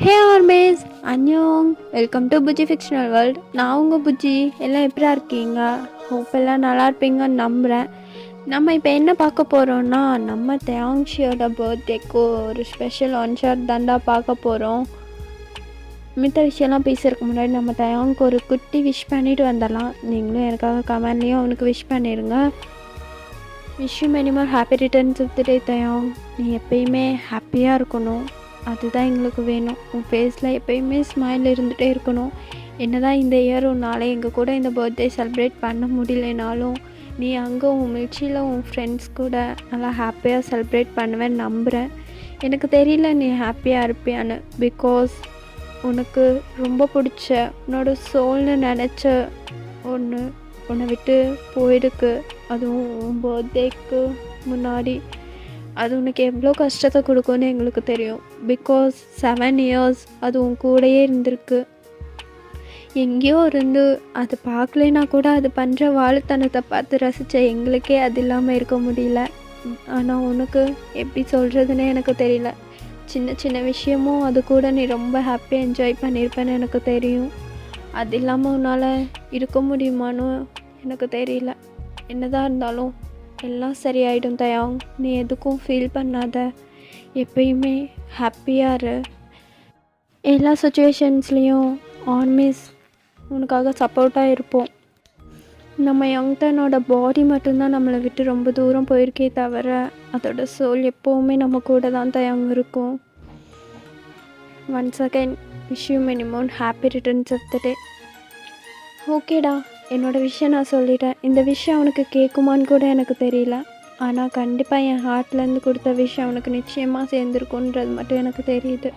ஹே armies அன்யோங், welcome to Puji fictional world. நான் உங்கள் புஜி. எல்லாம் எப்படியா இருக்கீங்க? ஹோப் எல்லாம் நல்லா இருப்பீங்கன்னு நம்புகிறேன். நம்ம இப்போ என்ன பார்க்க போகிறோம்னா, நம்ம தேங்ஷியோட பர்த்டேக்கு ஒரு ஸ்பெஷல் ஒன் ஷாட் தாண்டா பார்க்க போகிறோம். மித்த விஷயம்லாம் பேசுறதுக்கு முன்னாடி நம்ம தயாங்க்கு ஒரு குட்டி விஷ் பண்ணிட்டு வந்துடலாம். நீங்களும் எனக்காக கமெண்ட்லேயும் அவனுக்கு விஷ் பண்ணிடுங்க. Wish you many more happy returns of the day Taeyang. நீ எப்பயுமே ஹாப்பியாக இருக்கணும், அதுதான் எங்களுக்கு வேணும். உன் ஃபேஸில் எப்பயுமே ஸ்மைல் இருந்துகிட்டே இருக்கணும். என்ன தான் இந்த இயர் உன்னால் எங்கள் கூட இந்த பர்த்டே செலிப்ரேட் பண்ண முடியலனாலும், நீ அங்கே உன் மிர்ச்சியில் உன் ஃப்ரெண்ட்ஸ் கூட நல்லா ஹாப்பியாக செலிப்ரேட் பண்ணுவேன்னு நம்புகிறேன். எனக்கு தெரியல நீ ஹாப்பியாக இருப்பியான்னு, பிகாஸ் உனக்கு ரொம்ப பிடிச்ச உன்னோட சோல்னு நினச்ச ஒன்று உன்னை விட்டு போயிருக்கு. அதுவும் உன் பர்த்டேக்கு முன்னாடி அது உனக்கு எவ்வளோ கஷ்டத்தை கொடுக்கும்னு எங்களுக்கு தெரியும். பிகாஸ் 7 years அது உன் கூடயே இருந்திருக்கு. எங்கேயோ இருந்து அது பார்க்கலைன்னா கூட அது பண்ணுற வாழுத்தனத்தை பார்த்து ரசித்த எங்களுக்கே அது இல்லாமல் இருக்க முடியல. ஆனால் உனக்கு எப்படி சொல்கிறதுனே எனக்கு தெரியல. சின்ன சின்ன விஷயமும் அது கூட நீ ரொம்ப ஹாப்பியாக என்ஜாய் பண்ணியிருப்பேன்னு எனக்கு தெரியும். அது இல்லாமல் உன்னால் இருக்க முடியுமான்னு எனக்கு தெரியல. என்னதான் இருந்தாலும் எல்லாம் சரியாயிடும் தயாங். நீ எதுக்கும் ஃபீல் பண்ணாத, எப்பயுமே ஹாப்பியாக இரு. எல்லா சுச்சுவேஷன்ஸ்லேயும் ஆர்மிஸ் உனக்காக சப்போர்ட்டாக இருப்போம். நம்ம யங்டனோட பாடி மட்டும்தான் நம்மளை விட்டு ரொம்ப தூரம் போயிருக்கே தவிர, அதோட சோல் எப்போவுமே நம்ம கூட தான் தயாங் இருக்கும். Once again wish you many more happy returns of the day. ஓகேடா, என்னோடய விஷயம் நான் சொல்லிட்டேன். இந்த விஷயம் அவனுக்கு கேட்குமான்னு கூட எனக்கு தெரியல. ஆனால் கண்டிப்பாக என் ஹார்ட்லேருந்து கொடுத்த விஷயம் அவனுக்கு நிச்சயமாக சேர்ந்துருக்குன்றது மட்டும் எனக்கு தெரியுது.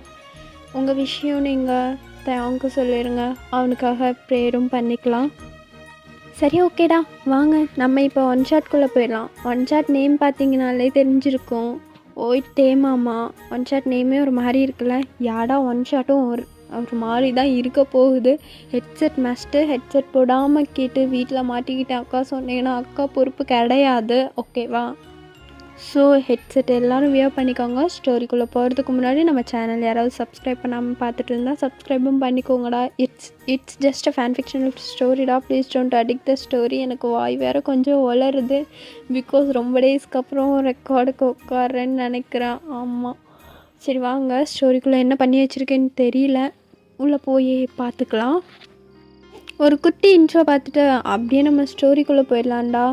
உங்கள் விஷயம் நீங்கள் தயாங்க்கு சொல்லிடுங்க, அவனுக்காக ப்ரேயரும் பண்ணிக்கலாம். சரி, ஓகேடா, வாங்க நம்ம இப்போ ஒன் ஷாட்குள்ளே போயிடலாம். ஒன் ஷாட் நேம் பார்த்தீங்கனாலே தெரிஞ்சிருக்கும், ஓய் தேமாமா. ஒன் ஷாட் நேமே ஒரு மாதிரி இருக்குல்ல, யாடா ஒன் ஷாட்டும் ஒரு மாதிரி தான் இருக்க போகுது. ஹெட்செட் மஸ்ட்டு, ஹெட்செட் போடாமல் கேட்டு வீட்டில் மாட்டிக்கிட்டேன் அக்கா சொன்னீங்கன்னா அக்கா பொறுப்பு கிடையாது, ஓகேவா? ஸோ ஹெட்செட் எல்லோரும் வியர் பண்ணிக்கோங்க. ஸ்டோரிக்குள்ளே போகிறதுக்கு முன்னாடி நம்ம சேனல் யாராவது சப்ஸ்கிரைப் பண்ணாமல் பார்த்துட்டு இருந்தால் சப்ஸ்கிரைபும் பண்ணிக்கோங்கடா. It's just a fan fictional ஸ்டோரிடா, please don't addict the story. எனக்கு வாய் வேறு கொஞ்சம் வளருது, பிகாஸ் ரொம்ப டேஸ்க்கு அப்புறம் ரெக்கார்டுக்கு உட்காரேன்னு நினைக்கிறேன். ஆமாம், சரி வாங்க, ஸ்டோரிக்குள்ளே என்ன பண்ணி வச்சுருக்கேன்னு தெரியல, உள்ளே போய் பார்த்துக்கலாம். ஒரு குட்டி இன்ட்ரோ பார்த்துட்டு அப்படியே நம்ம ஸ்டோரிக்குள்ளே போயிடலான்டா.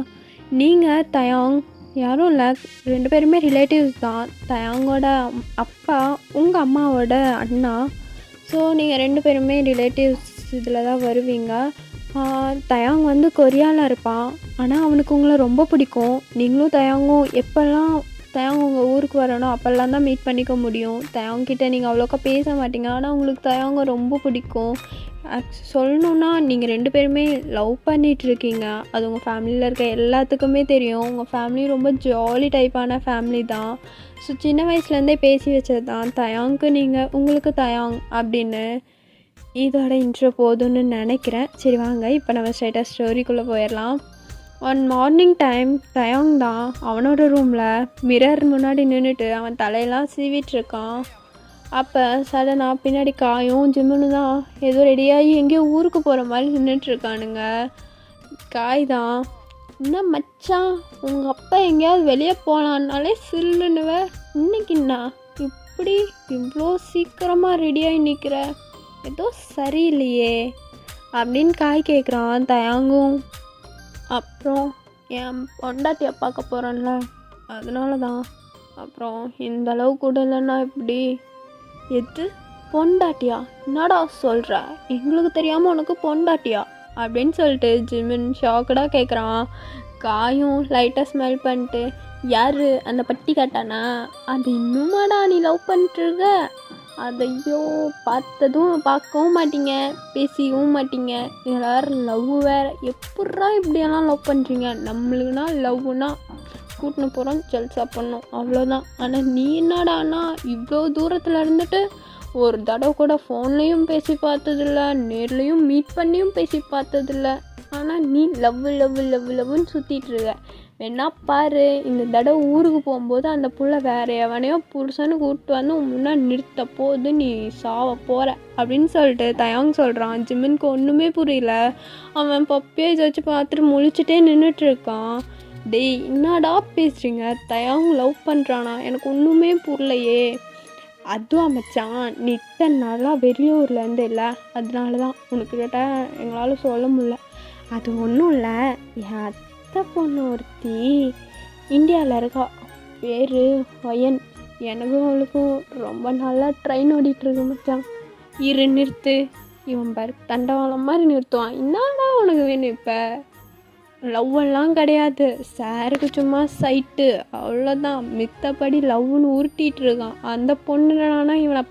நீங்கள் தயாங் யாரும் இல்லை, 2 பேருமே ரிலேட்டிவ்ஸ் தான். தயாங்கோட அப்பா உங்கள் அம்மாவோட அண்ணா. ஸோ நீங்கள் 2 பேருமே ரிலேட்டிவ்ஸ் இதில் தான் வருவீங்க. தயாங் வந்து கொரியாவில் இருப்பான், ஆனால் அவனுக்கு உங்களை ரொம்ப பிடிக்கும். நீங்களும் தயாங்கும் எப்போல்லாம் தயாங் உங்கள் ஊருக்கு வரணும் அப்போல்லாம் தான் மீட் பண்ணிக்க முடியும். தயாங்கிட்ட நீங்கள் அவ்வளோக்கா பேச மாட்டீங்க, ஆனால் உங்களுக்கு தயாங்க ரொம்ப பிடிக்கும். சொல்லணுன்னா நீங்கள் 2 பேருமே லவ் பண்ணிகிட்ருக்கீங்க, அது உங்கள் ஃபேமிலியில் இருக்க எல்லாத்துக்குமே தெரியும். உங்கள் ஃபேமிலி ரொம்ப ஜாலி டைப்பான ஃபேமிலி தான். ஸோ சின்ன வயசுலேருந்தே பேசி வச்சது தான் தயாங்க்கு நீங்கள் உங்களுக்கு தயாங் அப்படின்னு. இதோட இன்ட்ரோ போதும்னு நினைக்கிறேன். சரி வாங்க, இப்போ நம்ம ஸ்ட்ரைட்டாக ஸ்டோரிக்குள்ளே போயிடலாம். ஒன் மார்னிங் டைம் தயாங் தான் அவனோட ரூமில் மிரர் முன்னாடி நின்றுட்டு அவன் தலையெல்லாம் சீவிட்டுருக்கான். அப்போ சடனாக பின்னாடி காயும் ஜிம்முன்னு தான் ஏதோ ரெடியாகி எங்கேயோ ஊருக்கு போகிற மாதிரி நின்றுட்டுருக்கானுங்க. காய் தான், என்ன மச்சான் உங்கள் அப்பா எங்கேயாவது வெளியே போகலான்னாலே சில்லுன்னுவ, இன்னைக்குண்ணா இப்படி இவ்வளோ சீக்கிரமாக ரெடியாகி நிற்கிற, ஏதோ சரியில்லையே அப்படின்னு காய் கேட்குறான். தயாங்கும் அப்புறம் என் பொண்டாட்டியை பார்க்க போகிறேன்ல, அதனால தான். அப்புறம் இந்த அளவு கூட இல்லைன்னா இப்படி. எது பொண்டாட்டியா? என்னடா சொல்கிற, எங்களுக்கு தெரியாமல் உனக்கு பொண்டாட்டியா அப்படின்னு சொல்லிட்டு ஜிமின் ஷாக்கடாக கேட்குறான். காயும் லைட்டாக ஸ்மெல் பண்ணிட்டு, யார் அந்த பட்டி காட்டானா, அது இன்னுமாடா நீ லவ் பண்ணிட்டுருக்க, அதையோ பார்த்ததும் பார்க்கவும் மாட்டீங்க, பேசிக்கவும் மாட்டீங்க, எல்லாரும் லவ் வேறு, எப்பட்றா இப்படியெல்லாம் லவ் பண்ணுறீங்க, நம்மளுக்குனா லவ்னா கூட்டின்னு போகிறோம் ஜல்சா பண்ணோம் அவ்வளோதான். ஆனால் நீ என்னடானா இவ்வளோ தூரத்தில் இருந்துட்டு ஒரு தடவை கூட ஃபோன்லேயும் பேசி பார்த்ததில்ல, நேர்லேயும் மீட் பண்ணியும் பேசி பார்த்ததில்ல, ஆனால் நீ லவ் லவ் லவ் லவ்னு சுற்றிட்டுருக்க. வேணா பாரு, இந்த தடவை ஊருக்கு போகும்போது அந்த புள்ள வேற எவனையோ புருஷன்னு கூப்பிட்டு வந்து உன் முன்னாடி நிறுத்த போது நீ சாவ போகிற அப்படின்னு சொல்லிட்டு தயாங் சொல்கிறான். ஜிமினுக்கு ஒன்றுமே புரியல. அவன் பப்பியை வச்சு பார்த்துட்டு முழிச்சிட்டே நின்றுட்டுருக்கான். டேய் என்னடா பேசுகிறீங்க, தயாங் லவ் பண்ணுறானா? எனக்கு ஒன்றுமே புரியலையே. அதுவும் மச்சான், நீ இத்தனை நாளாக வெளியூர்லேருந்து இல்லை, அதனால தான் உனக்கு கேட்டால் எங்களால் சொல்ல முடியல. அது ஒன்றும் இல்லை, என் அத்தை பொண்ணு ஒருத்தி இந்தியாவில் இருக்கா, பேர் வயன். எனக்கும் அவளுக்கும் ரொம்ப நல்லா ட்ரெயின் ஓடிட்டுருக்கு மச்சான். இரு நிறுத்து, இவன் பாரு தண்டவாளம் மாதிரி நிறுத்துவான். என்னடா உனக்கு வேணும் இப்போ? லவ்வெல்லாம் கிடையாது, சாருக்கு சும்மா சைட்டு அவ்வளோதான், மித்தபடி லவ்னு உருட்டிகிட்டு இருக்கான். அந்த பொண்ணுனா இவனை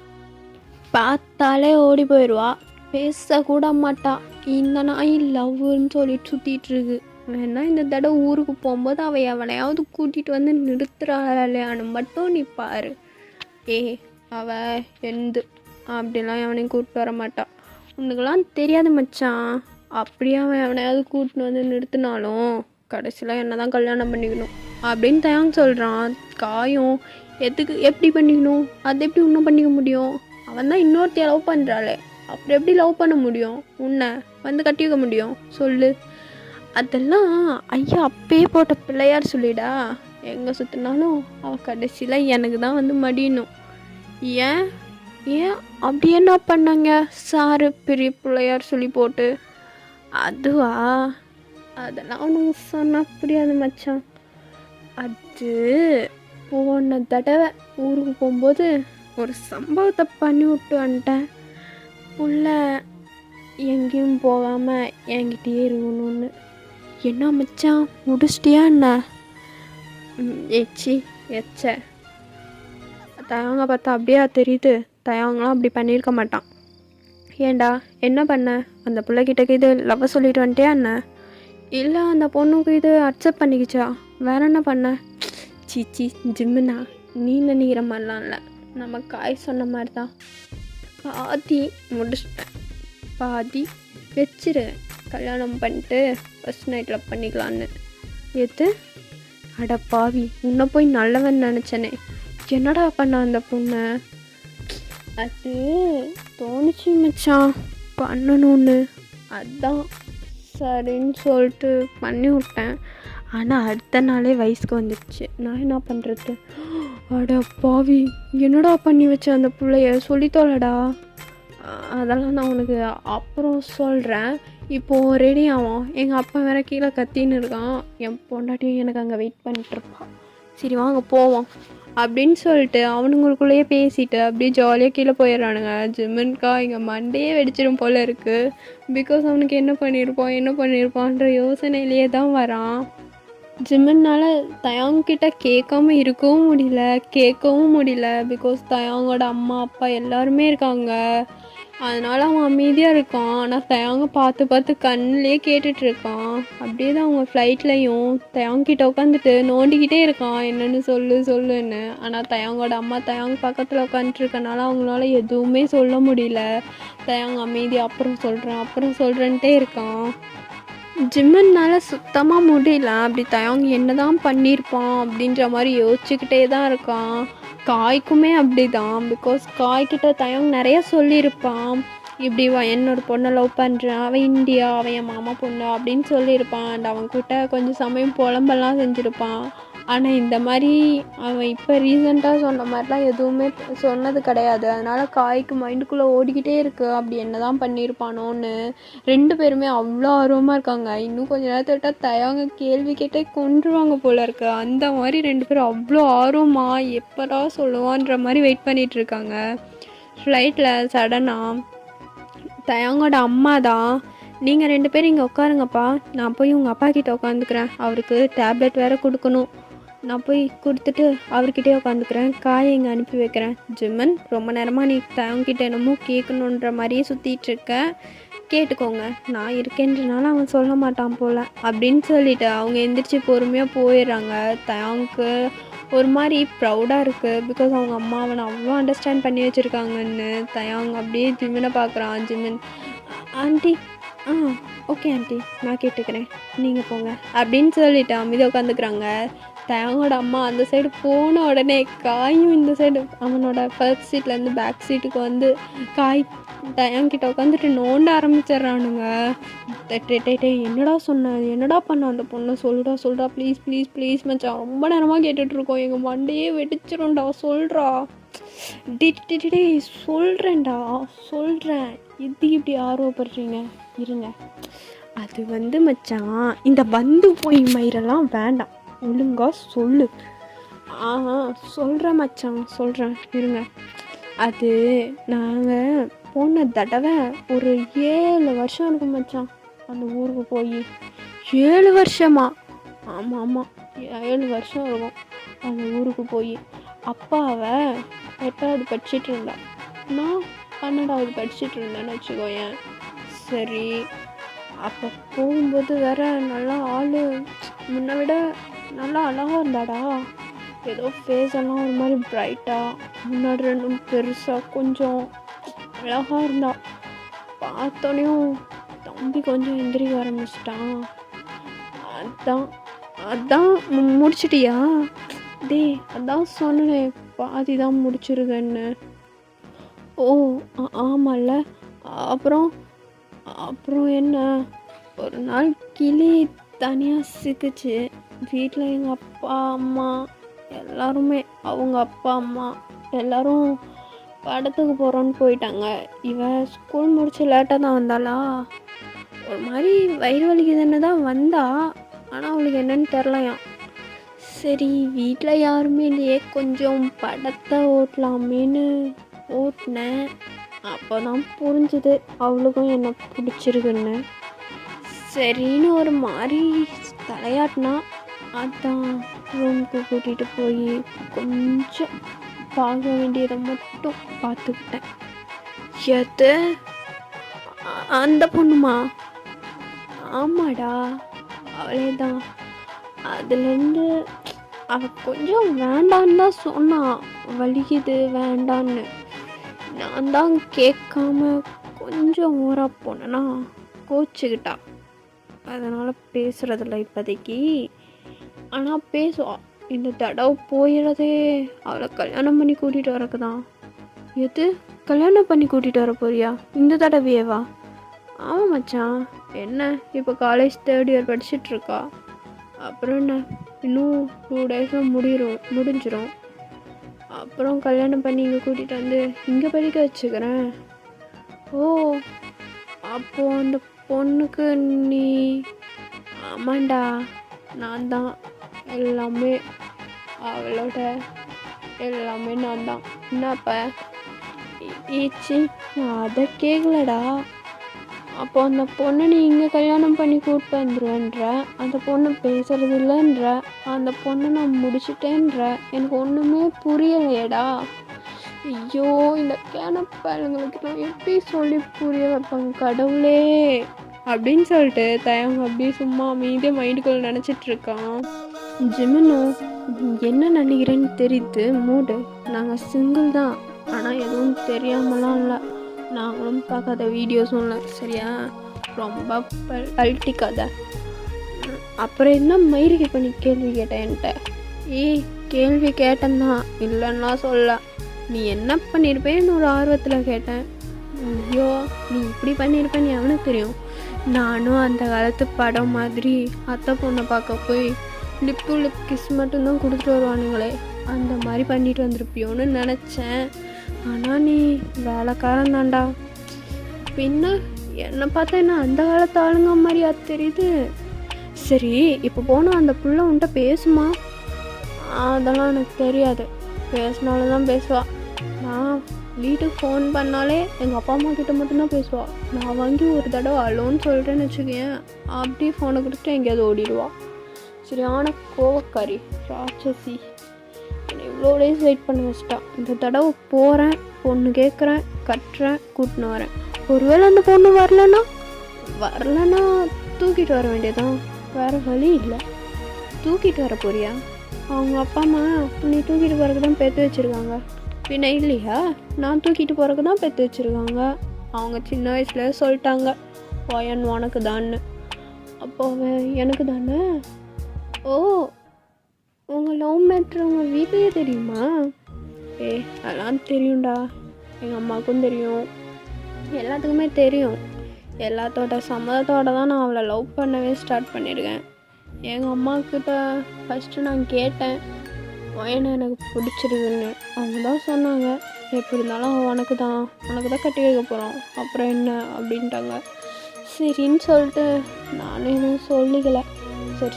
பார்த்தாலே ஓடி போயிடுவா, பேசக்கூட மாட்டா. இந்த நாய் லவ்னு சொல்லிட்டு சுற்றிட்டுருக்கு. வேணா இந்த தடவை ஊருக்கு போகும்போது அவள் எவனையாவது கூட்டிகிட்டு வந்து நிறுத்துறாளையான்னு மட்டும் நீ பாரு. அவள் எந்து அப்படிலாம் எவனையும் கூப்பிட்டு வர மாட்டான். உனக்கெல்லாம் தெரியாது மச்சான். அப்படியே அவன் எவனையாவது கூட்டின்னு வந்து நிறுத்தினாலும் கடைசியில் என்ன தான் கல்யாணம் பண்ணிக்கணும் அப்படின்னு தயாங் சொல்கிறான். காயும் எப்படி பண்ணிக்கணும், அது எப்படி இன்னும் பண்ணிக்க முடியும்? அவன் தான் இன்னொருத்தைய லவ் பண்ணுறாளே, அப்படி எப்படி லவ் பண்ண முடியும்? உன்னை வந்து கட்டிக்க முடியும் சொல்லு? அதெல்லாம் ஐயா அப்பயே போட்ட பிள்ளையார் சொல்லிடா. எங்கே சுற்றினாலும் அவன் கடைசியில் எனக்கு தான் வந்து மடியணும். ஏன் அப்படி என்ன பண்ணாங்க சாரு பெரிய பிள்ளையார் சொல்லி போட்டு? அதுவா, அதெல்லாம் உனக்கு சொன்னால் புரியாது மச்சான். அது போன தடவை ஊருக்கு போகும்போது ஒரு சம்பவத்தை பண்ணி விட்டு வந்துட்டேன். புள்ள எங்கேயும் போகாமல் என்கிட்டயே இருக்கணும்னு. என்ன மச்சான் முடிச்சிட்டியா என்ன? எச்ச தயங்க பார்த்தா அப்படியே தெரியுது. தயங்கலாம் அப்படி பண்ணியிருக்க மாட்டான். ஏண்டா என்ன பண்ண? அந்த பிள்ளைகிட்டக்கு இது லவ் சொல்லிட்டு வந்துட்டியா என்ன? இல்லை அந்த பொண்ணுக்கு இது அக்செப்ட் பண்ணிக்கிச்சா? வேற என்ன பண்ண? சீச்சி ஜிம்முனா, நீ நினைக்கிற மாதிரிலாம் இல்லை. நம்ம காய் சொன்ன மாதிரி தான் பாதி முடிச்சிட்டேன், பாதி வச்சிருவேன். கல்யாணம் பண்ணிட்டு ஃபஸ்ட் நைட்டில் பண்ணிக்கலான்னு. எது? அட பாவி, உன்னை போய் நல்லவன் நினச்சனே. என்னடா பண்ண அந்த பொண்ணை? அது தோணுச்சு மச்சான் பண்ணணும்னு, அதான் சரின்னு சொல்லிட்டு பண்ணி விட்டேன். ஆனால் அடுத்த நாளே வயசுக்கு வந்துடுச்சு. நான் என்ன பண்ணுறது? அட பாவி, என்னடா பண்ணி வச்ச அந்த பிள்ளைய சொல்லித்தோலடா. அதெல்லாம் நான் உனக்கு அப்புறம் சொல்கிறேன். இப்போது ரெடி ஆகும். எங்கள் அப்பா வேற கீழே கத்தின்னு இருக்கான். என் பொண்டாட்டியும் எனக்கு அங்கே வெயிட் பண்ணிட்டுருப்பான். சரி வாங்க போவோம் அப்படின்னு சொல்லிட்டு அவனுங்களுக்குள்ளேயே பேசிட்டு அப்படியே ஜாலியாக கீழே போயிடுறானுங்க. ஜிம்மன்கா இங்கே மண்டையே வெடிச்சிடும் போல் இருக்குது. பிகாஸ் அவனுக்கு என்ன பண்ணியிருப்பான்ற யோசனையிலேயே தான் வரான். ஜிம்மனால் தயாங்கிட்ட கேட்கவும் முடியல. பிகாஸ் தயாங்கோட அம்மா அப்பா எல்லாருமே இருக்காங்க. அதனால் அவன் அமைதியாக இருக்கான். ஆனால் தயாங்க பார்த்து கண்ணிலே கேட்டுட்ருக்கான். அப்படியே தான் அவங்க ஃப்ளைட்லையும் தயாங்கிட்ட உட்காந்துட்டு நோண்டிக்கிட்டே இருக்கான், என்னென்னு சொல்லுன்னு. ஆனால் தயாங்கோட அம்மா தயாங் பக்கத்தில் உட்காந்துட்ருக்கனால அவங்களால எதுவுமே சொல்ல முடியல. தயாங் அமைதி அப்புறம் சொல்கிறேன்ட்டே இருக்கான். ஜிம்மனால் சுத்தமாக முடியல. அப்படி தயாங் என்ன தான் பண்ணியிருப்பான் அப்படின்ற மாதிரி யோசிச்சுக்கிட்டே தான் இருக்கான். காய்க்குமே அப்படி தான். பிகாஸ் காய்கிட்ட தயாங் நிறைய சொல்லியிருப்பான். இப்படி என்னோட பொண்ணை லவ் பண்ணுறேன், அவன் இந்தியா, அவன் என் மாமா பொண்ணு அப்படின்னு சொல்லியிருப்பான். அண்ட் அவன்கிட்ட கொஞ்சம் சமயம் புலம்பெல்லாம் செஞ்சுருப்பான். ஆனால் இந்த மாதிரி அவன் இப்போ ரீசெண்டாக சொன்ன மாதிரிலாம் எதுவுமே சொன்னது கிடையாது. அதனால் காய்க்கு மைண்டுக்குள்ளே ஓடிக்கிட்டே இருக்குது அப்படி என்ன தான் பண்ணியிருப்பானோன்னு. 2 பேருமே அவ்வளோ ஆர்வமாக இருக்காங்க. இன்னும் கொஞ்சம் நேரத்தை விட்டால் தயாங்க கேள்வி கேட்டே கொன்றுவாங்க போல இருக்கு. அந்த மாதிரி 2 பேரும் அவ்வளோ ஆர்வமாக எப்படா சொல்லுவான்ற மாதிரி வெயிட் பண்ணிகிட்ருக்காங்க. ஃப்ளைட்டில் சடனாக தயாங்கோட அம்மா தான், நீங்கள் 2 பேரும் இங்கே உட்காருங்கப்பா, நான் போய் உங்கள் அப்பா கிட்டே உட்காந்துக்கிறேன், அவருக்கு டேப்லெட் வேறு கொடுக்கணும், நான் போய் கொடுத்துட்டு அவர்கிட்டே உட்காந்துக்கிறேன், காயை இங்கே அனுப்பி வைக்கிறேன். ஜிம்மன், ரொம்ப நேரமாக நீ தயாங்கிட்ட என்னமோ கேட்கணுன்ற மாதிரியே சுற்றிட்டுருக்க, கேட்டுக்கோங்க, நான் இருக்கேன்றனால அவன் சொல்ல மாட்டான் போல் அப்படின்னு சொல்லிவிட்டு அவங்க எந்திரிச்சு பொறுமையாக போயிடுறாங்க. தயாங்க்கு ஒரு மாதிரி ப்ரௌடாக இருக்குது. பிகாஸ் அவங்க அம்மா அவனை அவ்வளோ அண்டர்ஸ்டாண்ட் பண்ணி வச்சுருக்காங்கன்னு. தயாங் அப்படியே ஜிம்மனை பார்க்குறான். ஜிம்மன், ஆண்டி ஆ ஓகே ஆண்டி, நான் கேட்டுக்கிறேன், நீங்கள் போங்க அப்படின்னு சொல்லிட்டு அமைதியாக உட்காந்துக்கிறாங்க. தயங்கோட அம்மா அந்த சைடு போன உடனே காயும் இந்த சைடு அவனோட ஃபர்ஸ்ட் சீட்லேருந்து பேக் சீட்டுக்கு வந்து காய் தயங்கிட்ட உட்காந்துட்டு நோண்ட ஆரம்பிச்சிட்றானுங்க. என்னடா சொன்ன, என்னடா பண்ண அந்த பொண்ணை, சொல்கிறா சொல்கிறா, ப்ளீஸ் ப்ளீஸ் ப்ளீஸ் மச்சான், ரொம்ப நேரமாக கேட்டுட்ருக்கோம், எங்கள் மண்டையே வெடிச்சிரும்டா, சொல்கிறா டே சொல்கிறேன்டா சொல்கிறேன், இது இப்படி ஆர்வப்படுறீங்க, இருங்க. அது வந்து மச்சான், இந்த வந்து போய் மயிரெல்லாம் வேண்டாம், ஒழுங்கா சொல்லு. சொல்கிறேன் மச்சான் சொல்கிறேன், இருங்க. அது நாங்கள் போன தடவை ஒரு 7 வருஷம் இருக்கும் மச்சான் அந்த ஊருக்கு போய். 7 வருஷமா? ஆமாம் ஆமாம், 7 வருஷம் இருக்கும் அந்த ஊருக்கு போய். அப்பாவை 8வது படிச்சுட்டு இருந்தேன், நான் 12வது படிச்சுட்டு இருந்தேன்னு வச்சுக்கோயேன். சரி, அப்போ போகும்போது வேற நல்லா ஆள் முன்ன விட நல்லா அழகாக இருந்தாடா. ஏதோ ஃபேஸ் எல்லாம் ஒரு மாதிரி பிரைட்டாக, முன்னாடி ரெண்டும் பெருசாக கொஞ்சம் அழகாக இருந்தா. பார்த்தோனையும் தம்பி கொஞ்சம் எந்திரிக்க ஆரம்பிச்சிட்டான். அதான் அதான் முடிச்சிட்டியா? அதான் சொன்னேன் பாதி தான் முடிச்சிருக்கேன்னு. ஓ ஆமாம்ல. அப்புறம் அப்புறம் என்ன, ஒரு நாள் கிளி தனியாக சிக்கிச்சு. வீட்டில் எங்கள் அப்பா அம்மா எல்லாருமே, அவங்க அப்பா அம்மா எல்லோரும் படத்துக்கு போகிறோன்னு போயிட்டாங்க. இவன் ஸ்கூல் முடிச்சு லேட்டாக தான் வந்தாளா, ஒரு மாதிரி வயிறு வலிக்குதுன்னு தான் வந்தா. ஆனால் அவளுக்கு என்னன்னு தெரிலையாம். சரி, வீட்டில் யாருமே இல்லையே, கொஞ்சம் படத்தை ஓட்டலாமேன்னு ஓட்டினேன். அப்போ தான் புரிஞ்சுது அவளுக்கும் என்ன பிடிச்சிருக்குன்னு. சரின்னு ஒரு மாதிரி தலையாட்டினா. அதான் ரூமுக்கு கூட்டிகிட்டு போய் கொஞ்சம் பார்க்க வேண்டியதை மட்டும் பார்த்துக்கிட்டேன். எது அந்த பொண்ணுமா? ஆமாடா, அவளே தான். அதுலேருந்து அவள் கொஞ்சம் வேண்டான்னு தான் சொன்னான், வலிக்குது வேண்டான்னு. நான் தான் கேட்காம கொஞ்சம் ஊராக போனேன்னா கோச்சிக்கிட்டா. அதனால் பேசுகிறதில்ல இப்போதைக்கு. ஆனால் பேசுவாள். இந்த தடவை போயிடுறதே அவளை கல்யாணம் பண்ணி கூட்டிகிட்டு வரக்கு தான். எது, கல்யாணம் பண்ணி கூட்டிகிட்டு வர போறியா இந்த தடவையேவா? ஆமாம் மச்சான். என்ன, இப்போ காலேஜ் 3rd இயர் படிச்சிட்ருக்கா. அப்புறம் என்ன, இன்னும் 2 டேஸில் முடிஞ்சிடும். அப்புறம் கல்யாணம் பண்ணி இங்கே கூட்டிகிட்டு வந்து இங்கே படிக்க வச்சுக்கிறேன். ஓ, அப்போது அந்த பொண்ணுக்கு நீ? ஆமாண்டா, நான் தான் எல்லாமே, அவளோட எல்லாமே நான் தான். என்னப்ப ஈச்சி, அதை கேட்கலடா. அப்போ அந்த பொண்ணை நீ இங்கே கல்யாணம் பண்ணி கூப்பிட்டு வந்துடுவேன்ற, அந்த பொண்ணு பேசுறது இல்லைன்ற, அந்த பொண்ணை நான் முடிச்சுட்டேன்ற, எனக்கு ஒன்றுமே புரியலையடா. ஐயோ, இந்த கேனப்பாளுங்களுக்கு நான் எப்படி சொல்லி புரிய வைப்பாங்க கடவுளே அப்படின்னு சொல்லிட்டு தயங்க அப்படியே சும்மா அமைதியாக மைண்டுக்குள்ளே நினச்சிட்ருக்கான். ஜிமினோ, என்ன நினைக்கிறேன்னு தெரியுது, மூடு. நாங்கள் சிங்கிள் தான், ஆனால் எதுவும் தெரியாமலாம் இல்லை, நாங்களும் பார்க்காத வீடியோஸும் இல்லை, சரியா? ரொம்ப பல்ட்டிக்காத. அப்புறம் என்ன மயிருக்கு இப்போ நீ கேள்வி கேட்டேன் என்கிட்ட? கேள்வி கேட்டேன்தான், இல்லைன்னா சொல்ல. நீ என்ன பண்ணியிருப்பேன்னு ஒரு ஆர்வத்தில் கேட்டேன். ஐயோ, நீ இப்படி பண்ணியிருப்பேன்னு அவனுக்கு தெரியும். நானும் அந்த காலத்து படம் மாதிரி அத்தை பொண்ணை பார்க்க போய் லிப் கிஸ் மட்டும்தான் கொடுத்துட்டு வருவானுங்களே, அந்த மாதிரி பண்ணிட்டு வந்திருப்பியோன்னு நினச்சேன். ஆனால் நீ வேலைக்காரன் தான்டா. பின்ன என்னை பார்த்தா என்ன அந்த காலத்து ஆளுங்க மாதிரியா தெரியுது? சரி, இப்போ போனால் அந்த புள்ள உன்ட்ட பேசுமா? அதெல்லாம் எனக்கு தெரியாது, பேசினாலும் தான் பேசுவாள். நான் வீட்டுக்கு ஃபோன் பண்ணாலே எங்கள் அப்பா அம்மா கிட்ட மட்டும்தான் பேசுவாள். நான் வாங்கி ஒரு தடவை அலோன்னு சொல்லிட்டேன்னு வச்சுக்கேன், அப்படியே ஃபோனை கொடுத்துட்டு எங்கேயாவது ஓடிடுவாள். சரியான கோவக்காரி, ராட்சசி. என்னை இவ்வளோ டேஸ் வெயிட் பண்ண வச்சிட்டா. இந்த தடவை போகிறேன், பொண்ணு கேட்குறேன், கட்டுறேன், கூட்டின்னு வரேன். ஒருவேளை அந்த பொண்ணு வரலன்னா தூக்கிட்டு வர வேண்டியதான், வேறு வழி இல்லை. தூக்கிட்டு வர போறியா? அவங்க அப்பா அம்மா நீ தூக்கிட்டு போகிறதுக்கு தான் பெற்று வச்சுருக்காங்க. பின்ன இல்லையா, நான் தூக்கிட்டு போகிறதுக்கு தான் பெற்று வச்சுருக்காங்க. அவங்க சின்ன வயசுல சொல்லிட்டாங்க, பையன் உனக்கு தான்னு. அப்போ அவன் எனக்கு தானே. ஓ, உங்கள் லவ் மேட்ரு உங்கள் வீட்லேயே தெரியுமா? அதெல்லாம் தெரியும்டா, எங்கள் அம்மாவுக்கும் தெரியும், எல்லாத்துக்குமே தெரியும். எல்லாத்தோட சம்மதத்தோடு தான் நான் அவளை லவ் பண்ணவே ஸ்டார்ட் பண்ணியிருக்கேன். எங்கள் அம்மாக்கிட்ட ஃபஸ்ட்டு நான் கேட்டேன் பையனை எனக்கு பிடிச்சிருக்குன்னு. அவங்க தான் சொன்னாங்க எப்படி இருந்தாலும் உனக்கு தான் கட்டி வைக்க போகிறோம், அப்புறம் என்ன அப்படின்ட்டாங்க. சரின்னு சொல்லிட்டு நானும் எதுவும் சொல்லிக்கலை.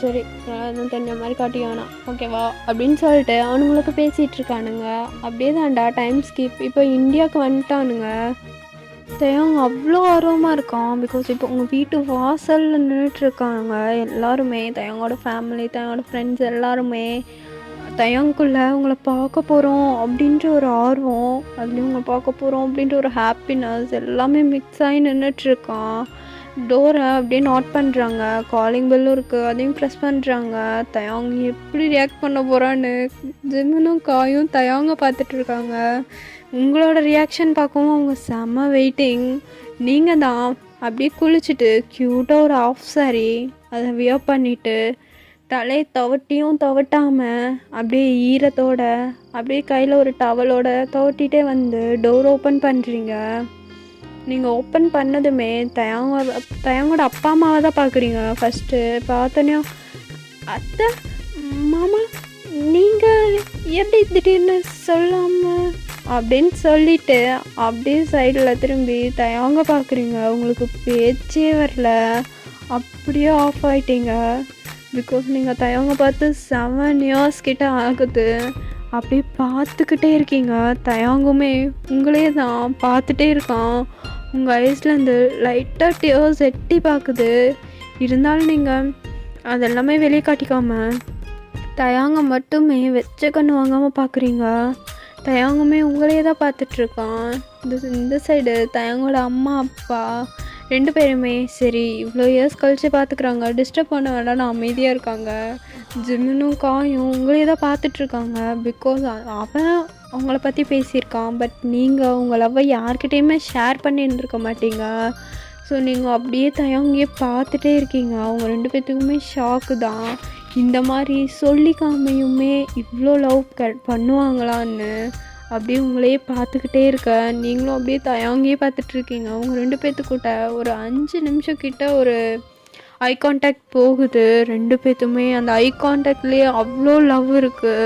சரி எதுவும் தெரிஞ்ச மாதிரி காட்டி வேணாம் ஓகேவா அப்படின்னு சொல்லிட்டு அவனுங்களுக்கு பேசிகிட்டு இருக்கானுங்க. அப்படியே தான்டா டைம் ஸ்கிப். இப்போ இந்தியாவுக்கு வந்துட்டானுங்க. தயங்க அவ்வளோ ஆர்வமாக இருக்கான். பிகாஸ் இப்போ உங்கள் வீட்டு வாசலில் நின்றுட்டுருக்காங்க எல்லாருமே, தயங்கோட ஃபேமிலி, தயங்கோட ஃப்ரெண்ட்ஸ் எல்லாருமே. தயங்குள்ளே உங்களை பார்க்க போகிறோம் அப்படின்ற ஒரு ஆர்வம், அதுலேயும் உங்களை பார்க்க போகிறோம் அப்படின்ற ஒரு ஹாப்பினஸ் எல்லாமே மிக்ஸ் ஆகி நின்றுட்டுருக்கான். டோரை அப்படியே நாட் பண்ணுறாங்க, காலிங் பெல்லும் இருக்குது, அதையும் ப்ரெஸ் பண்ணுறாங்க. தயாங் எப்படி ரியாக்ட் பண்ண போகிறான்னு ஜிம்முனும் காயும் தயாங்க பார்த்துட்ருக்காங்க. உங்களோட ரியாக்ஷன் பார்க்கவும் அவங்க செம்ம வெயிட்டிங். நீங்கள் தான் அப்படியே குளிச்சுட்டு க்யூட்டாக ஒரு ஆஃப் சாரி அதை வியர் பண்ணிவிட்டு தலையை துவட்டாமல் அப்படியே ஈரத்தோட அப்படியே கையில் ஒரு டவலோட துவட்டிகிட்டே வந்து டோர் ஓப்பன் பண்ணுறீங்க. நீங்கள் ஓப்பன் பண்ணதுமே தயங்கோட அப்பா அம்மாவை தான் பார்க்குறீங்க. ஃபஸ்ட்டு பார்த்தோன்னே அத்தை மாமா நீங்கள் எப்படி திடீர்னு சொல்லாமல் அப்படின்னு சொல்லிவிட்டு அப்படியே சைடில் திரும்பி தயங்க பார்க்குறீங்க. உங்களுக்கு பேச்சே வரல, அப்படியே ஆஃப் ஆகிட்டீங்க. பிகாஸ் நீங்கள் தயங்க பார்த்து 7 years கிட்ட ஆகுது. அப்படியே பார்த்துக்கிட்டே இருக்கீங்க. தயங்குமே உங்களே தான் பார்த்துட்டே இருக்கான். உங்கள் ஐஸ்லேருந்து லைட்டாக டியர்ஸ் எட்டி பார்க்குது. இருந்தாலும் நீங்கள் அதெல்லாமே வெளியே காட்டிக்காமல் தயாங்க மட்டுமே வெச்ச கண்ணு வாங்காமல் பார்க்குறீங்க. தயாங்குமே உங்களே தான் பார்த்துட்ருக்கான். இந்த சைடு தயாங்கோட அம்மா அப்பா 2 பேருமே சரி இவ்வளோ இயர்ஸ் கழித்து பார்த்துக்குறாங்க, டிஸ்டர்ப் பண்ண வேண்டாம்னு அமைதியாக இருக்காங்க. ஜிம்முனும் காயும் உங்களே தான் பார்த்துட்ருக்காங்க. பிகாஸ் அவன் அவங்கள பற்றி பேசியிருக்கான். பட் நீங்கள் உங்கள் லவ்வை யார்கிட்டையுமே ஷேர் பண்ணி இருந்திருக்க மாட்டீங்க. ஸோ நீங்கள் அப்படியே தயங்கியே பார்த்துட்டே இருக்கீங்க. அவங்க 2 பேர்த்துக்குமே ஷாக்கு தான். இந்த மாதிரி சொல்லிக்காமையுமே இவ்வளோ லவ் பண்ணுவாங்களான்னு அப்படியே உங்களையே பார்த்துக்கிட்டே இருக்க. நீங்களும் அப்படியே தயங்கியே பார்த்துட்ருக்கீங்க. அவங்க 2 பேர்த்துக்கிட்ட ஒரு 5 நிமிஷம் கிட்ட ஒரு ஐ கான்டாக்ட் போகுது. 2 பேர்த்துமே அந்த ஐ கான்டாக்ட்லேயே அவ்வளோ லவ் இருக்குது.